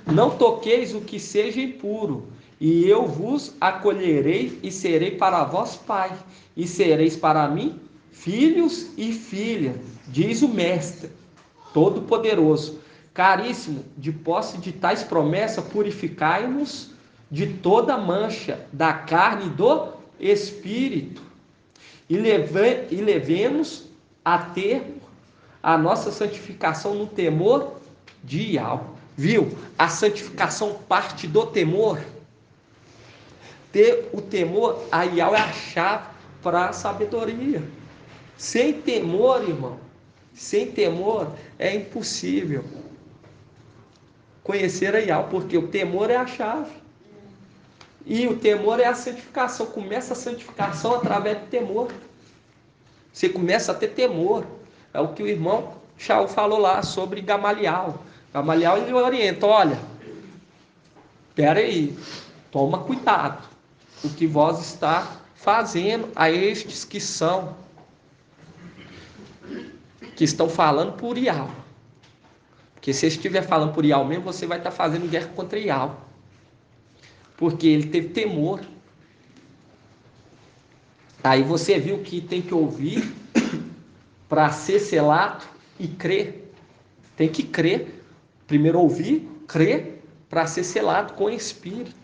Não toqueis o que seja impuro, e eu vos acolherei, e serei para vós pai, e sereis para mim filhos e filhas, diz o mestre Todo-Poderoso. Caríssimo, de posse de tais promessas, purificai-nos de toda mancha da carne e do espírito, e levemos a ter a nossa santificação no temor de Ial. Viu? A santificação parte do temor. Ter o temor, a Ial é a chave para a sabedoria. Sem temor, irmão, sem temor é impossível conhecer a Ial, porque o temor é a chave. E o temor é a santificação. Começa a santificação através do temor. Você começa a ter temor. É o que o irmão Shaul falou lá sobre Gamaliel. Gamaliel, ele orienta, olha, espera aí, toma cuidado. O que vós está fazendo a estes que estão falando por Ial. Porque se estiver falando por Ial mesmo, você vai estar fazendo guerra contra Ial. Porque ele teve temor. Aí você viu que tem que ouvir para ser selado e crer. Tem que crer. Primeiro ouvir, crer, para ser selado com o Espírito.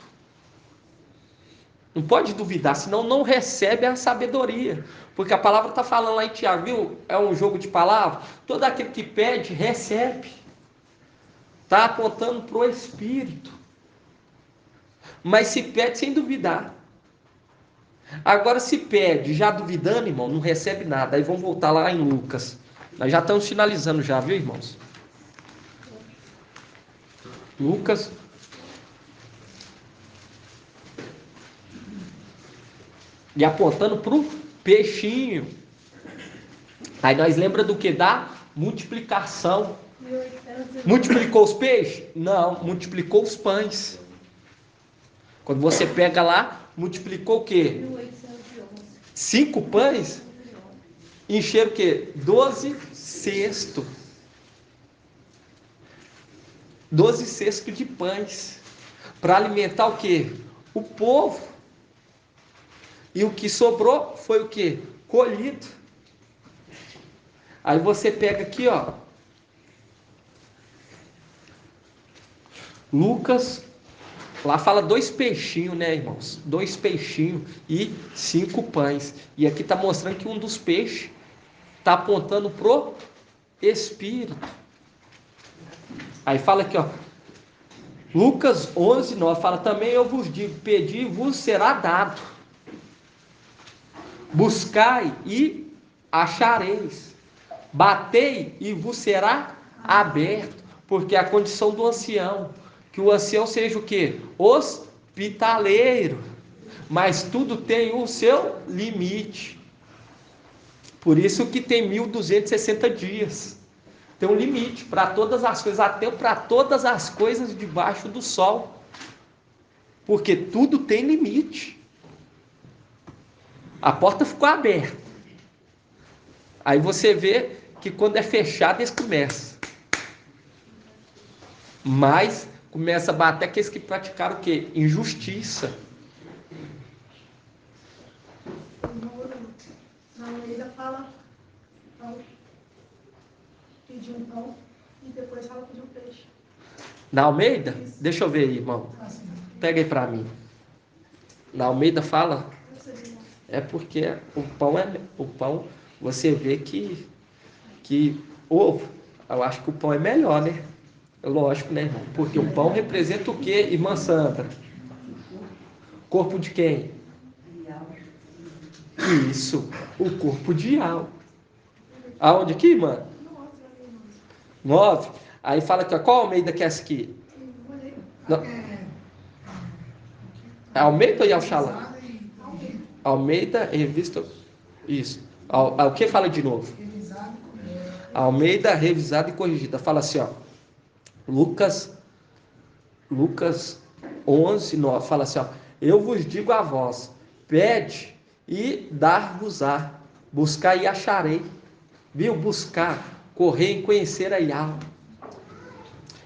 Não pode duvidar, senão não recebe a sabedoria. Porque a palavra está falando lá em Tiago, viu? É um jogo de palavras. Todo aquele que pede, recebe. Está apontando para o Espírito. Mas se pede sem duvidar. Agora se pede já duvidando, irmão, não recebe nada. Aí vamos voltar lá em Lucas. Nós já estamos finalizando já, viu, irmãos? Lucas. E apontando para o peixinho. Aí nós lembramos do que? Da multiplicação. Multiplicou os peixes? Não, multiplicou os pães. Quando você pega lá, multiplicou o quê? 5 pães? Encheram o quê? 12 cestos. 12 cestos de pães. Para alimentar o quê? O povo. E o que sobrou foi o quê? Colhido. Aí você pega aqui, ó. Lucas. Lá fala 2 peixinhos, né, irmãos? 2 peixinhos e 5 pães. E aqui está mostrando que um dos peixes está apontando pro Espírito. Aí fala aqui, ó. Lucas 11, 9, fala também: eu vos digo, pedi e vos será dado. Buscai e achareis. Batei e vos será aberto. Porque a condição do ancião, que o ancião seja o quê? Hospitaleiro. Mas tudo tem o seu limite. Por isso que tem 1260 dias. Tem um limite para todas as coisas, até para todas as coisas debaixo do sol. Porque tudo tem limite. A porta ficou aberta. Aí você vê que quando é fechado, eles começam. Mas começa a bater aqueles que praticaram o quê? Injustiça. Na Almeida fala pão, pedir um pão e depois fala pedir um peixe. Na Almeida? Deixa eu ver aí, irmão. Pega aí para mim. Na Almeida fala. É porque o pão você vê que ovo, eu acho que o pão é melhor, né? Lógico, né, irmão? Porque o pão representa o quê, irmã Sandra? Corpo de quem? Isso, o corpo de Ial. Aonde aqui, mano? 9. Aí fala aqui, ó, qual Almeida que é essa aqui? Não. É Almeida ou Yalxalá? Almeida, revista. Isso. O que fala de novo? Almeida, revisada e corrigida. Fala assim, ó. Lucas 11, 9. Fala assim, ó. Eu vos digo a vós, pede e dar-vos-á. Buscar e acharei. Viu? Buscar, correr e conhecer a Ial.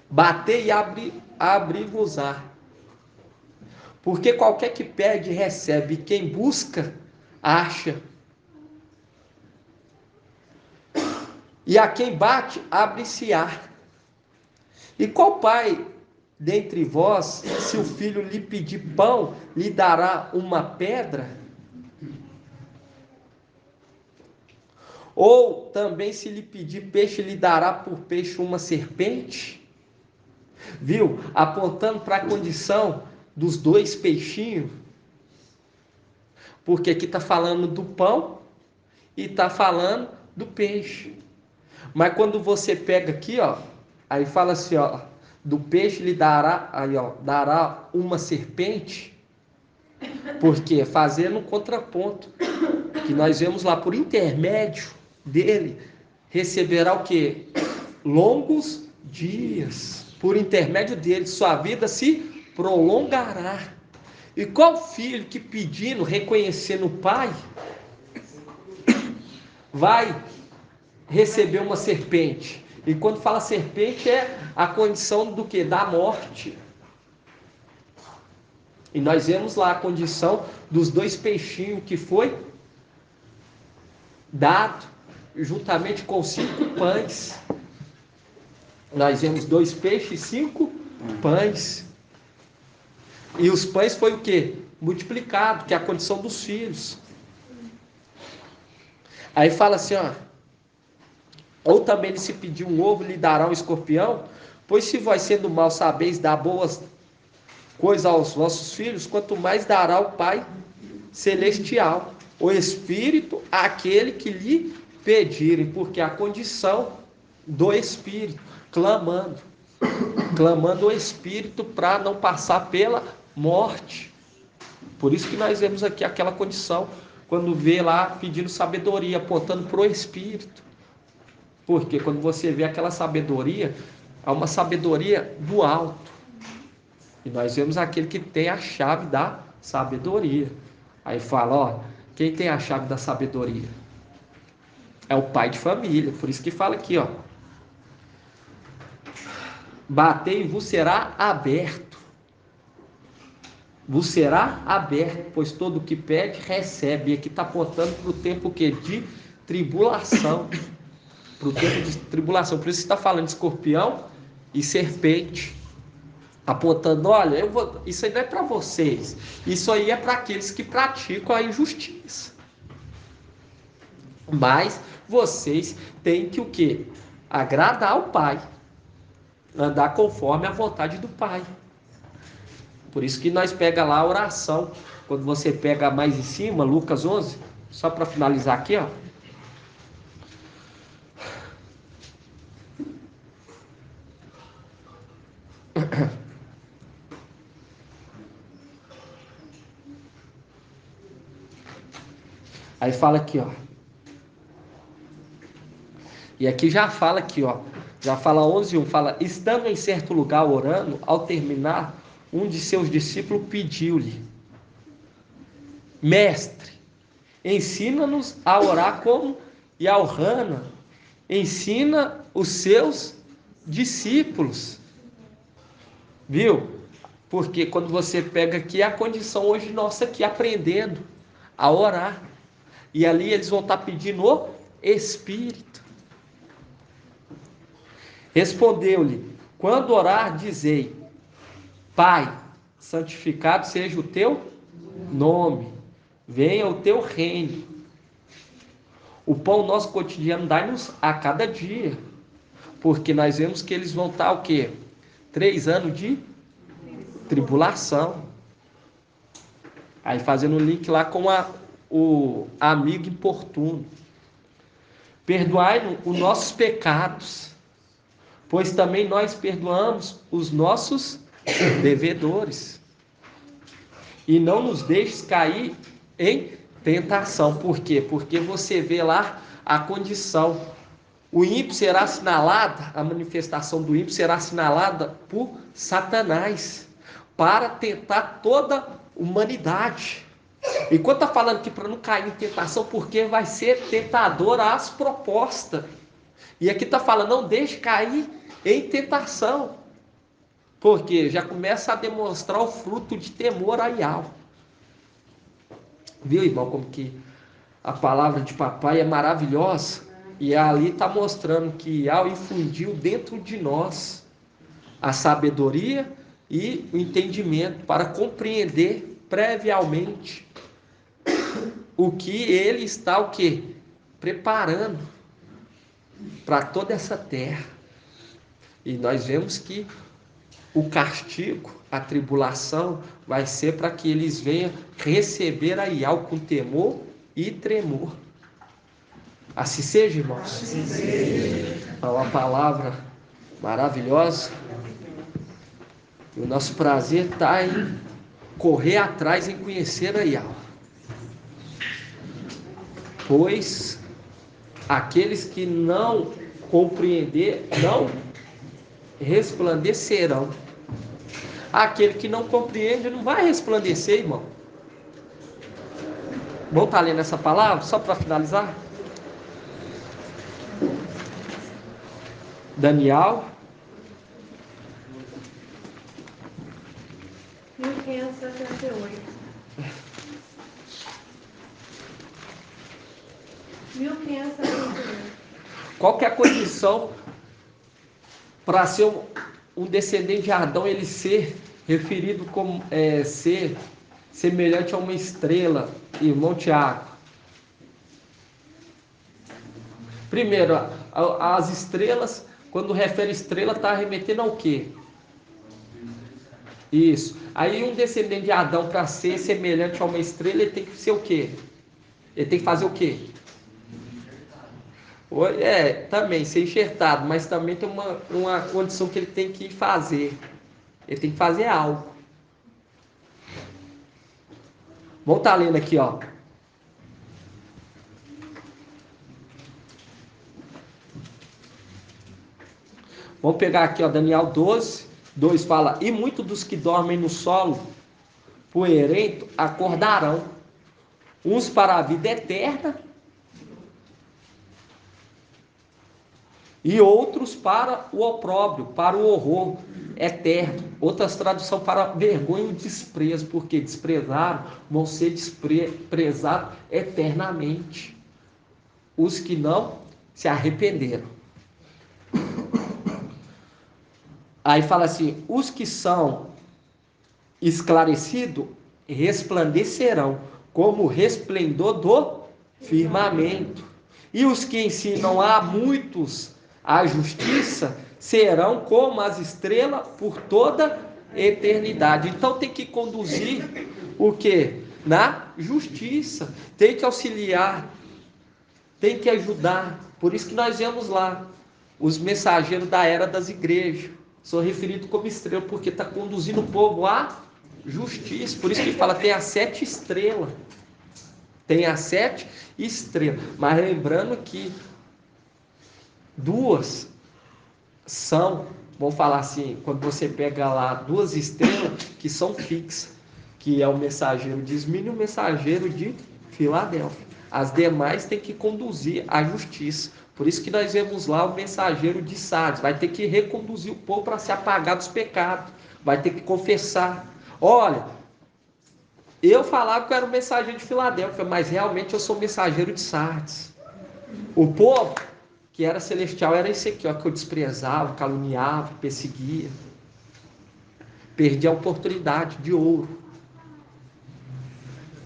Bater e abrir-vos-á. Porque qualquer que pede, recebe. Quem busca, acha. E a quem bate, abre-se-á. E qual pai dentre vós, se o filho lhe pedir pão, lhe dará uma pedra? Ou também se lhe pedir peixe, lhe dará por peixe uma serpente? Viu? Apontando para a condição dos 2 peixinhos. Porque aqui está falando do pão e está falando do peixe. Mas quando você pega aqui, ó, aí fala assim, ó, do peixe lhe dará, aí, ó, dará uma serpente. Porque fazendo um contraponto, que nós vemos lá por intermédio dele, receberá o quê? Longos dias. Por intermédio dele, sua vida se prolongará. E qual filho que pedindo, reconhecendo o pai, vai receber uma serpente? E quando fala serpente, é a condição do que? Da morte. E nós vemos lá a condição dos 2 peixinhos que foi dado, juntamente com 5 pães. Nós vemos 2 peixes e 5 pães. E os pães foi o quê? Multiplicado, que é a condição dos filhos. Aí fala assim, ó. Ou também ele se pedir um ovo, lhe dará um escorpião? Pois se vós sendo mal sabeis dar boas coisas aos vossos filhos, quanto mais dará o Pai Celestial, o Espírito, àquele que lhe pedirem, porque a condição do Espírito, clamando o Espírito para não passar pela morte. Por isso que nós vemos aqui aquela condição, quando vê lá pedindo sabedoria, apontando para o Espírito. Porque quando você vê aquela sabedoria, há uma sabedoria do alto. E nós vemos aquele que tem a chave da sabedoria. Aí fala, ó, quem tem a chave da sabedoria? É o pai de família. Por isso que fala aqui, ó. Batei e vos será aberto. Vos será aberto, pois todo o que pede, recebe. E aqui está apontando para o tempo que? De tribulação. Para o tempo de tribulação. Por isso está falando de escorpião e serpente. Apontando, olha, isso aí não é para vocês. Isso aí é para aqueles que praticam a injustiça. Mas vocês têm que o quê? Agradar ao Pai. Andar conforme a vontade do Pai. Por isso que nós pega lá a oração. Quando você pega mais em cima, Lucas 11. Só para finalizar aqui, ó. Aí fala aqui, ó. E aqui já fala aqui, ó. Já fala 11:1. Fala, estando em certo lugar orando, ao terminar, um de seus discípulos pediu-lhe: Mestre, ensina-nos a orar como Yalhana ensina os seus discípulos. Viu? Porque quando você pega aqui, é a condição hoje nossa aqui, aprendendo a orar. E ali eles vão estar pedindo o Espírito. Respondeu-lhe: quando orar, dizei: Pai, santificado seja o teu nome, venha o teu reino. O pão nosso cotidiano dai-nos a cada dia. Porque nós vemos que eles vão estar o quê? 3 anos de tribulação. Aí fazendo o link lá com o amigo importuno. Perdoai os nossos pecados, pois também nós perdoamos os nossos devedores. E não nos deixes cair em tentação. Por quê? Porque você vê lá a condição. O ímpio será assinalado, a manifestação do ímpio será assinalada por Satanás, para tentar toda a humanidade. E quando está falando aqui para não cair em tentação, porque vai ser tentadora as propostas. E aqui está falando, não deixe cair em tentação. Porque já começa a demonstrar o fruto de temor a Yahweh. Viu, irmão, como que a palavra de papai é maravilhosa? E ali está mostrando que Yahweh infundiu dentro de nós a sabedoria e o entendimento para compreender previamente o que ele está o quê? Preparando para toda essa terra. E nós vemos que o castigo, a tribulação, vai ser para que eles venham receber a Yahweh com temor e tremor. Assim seja, irmãos. Assim seja. É uma palavra maravilhosa. E o nosso prazer está em correr atrás, em conhecer a Yahweh. Pois aqueles que não compreender, não resplandecerão. Aquele que não compreende não vai resplandecer, irmão. Vamos estar lendo essa palavra, só para finalizar? Daniel 1578. 1578. Qual que é a condição para ser um descendente de Adão, ele ser referido como ser semelhante a uma estrela, irmão Tiago? Primeiro, as estrelas, quando refere estrela, está remetendo ao quê? Isso. Aí um descendente de Adão, para ser semelhante a uma estrela, ele tem que ser o quê? Ele tem que fazer o quê? Também ser enxertado, mas também tem uma condição que ele tem que fazer. Ele tem que fazer algo. Vamos estar lendo aqui, ó. Vamos pegar aqui, ó, Daniel 12, 2 fala: e muitos dos que dormem no solo poeirento acordarão, uns para a vida eterna e outros para o opróbrio, para o horror eterno. Outras traduções para vergonha e desprezo, porque desprezaram, vão ser desprezados eternamente. Os que não se arrependeram. Aí fala assim: os que são esclarecidos resplandecerão como o resplendor do firmamento. E os que ensinam a muitos a justiça serão como as estrelas por toda eternidade. Então tem que conduzir o quê? Na justiça. Tem que auxiliar, tem que ajudar. Por isso que nós vemos lá os mensageiros da era das igrejas. São referidos como estrela, porque está conduzindo o povo à justiça. Por isso que fala, tem as 7 estrelas. Tem as 7 estrelas. Mas lembrando que 2 são, vamos falar assim, quando você pega lá 2 estrelas que são fixas, que é o mensageiro de Esmirna e o mensageiro de Filadélfia. As demais têm que conduzir à justiça. Por isso que nós vemos lá o mensageiro de Sardes. Vai ter que reconduzir o povo para se apagar dos pecados. Vai ter que confessar. Olha, eu falava que eu era o mensageiro de Filadélfia, mas realmente eu sou o mensageiro de Sardes. O povo que era celestial era esse aqui, ó, que eu desprezava, caluniava, perseguia. Perdi a oportunidade de ouro.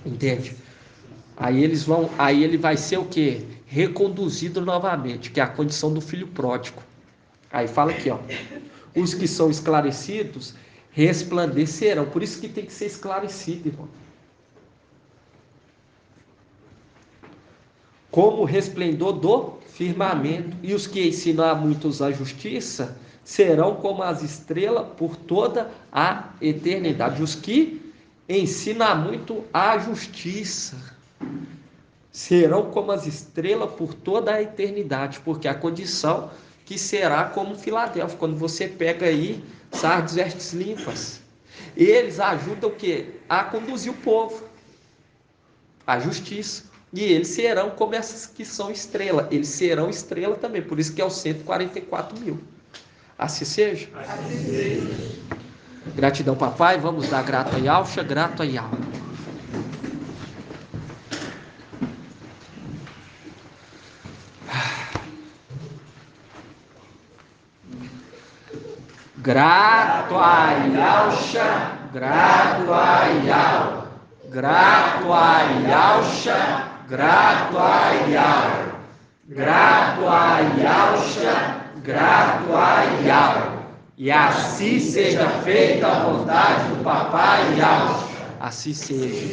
Entende? Aí ele vai ser o quê? Reconduzido novamente, que é a condição do filho pródigo. Aí fala aqui, ó: os que são esclarecidos resplandecerão. Por isso que tem que ser esclarecido, irmão. como o resplendor do firmamento, e os que ensinam a muitos a justiça serão como as estrelas por toda a eternidade. Os que ensinam a muito a justiça serão como as estrelas por toda a eternidade, porque a condição que será como Filadélfia, quando você pega aí sardes vestes limpas, eles ajudam o quê? A conduzir o povo à justiça, e eles serão como essas que são estrela, eles serão estrela também, por isso que é os 144 mil. Assim seja. Assim seja. Gratidão, papai. Vamos dar grato a Yalcha, grato a Yal. Grato a Yalcha, grato a Yal. Grato a Yalcha, grato a Yal. Grato a Yalcha, grato a Yal. E assim seja feita a vontade do papai Yalcha. Assim seja.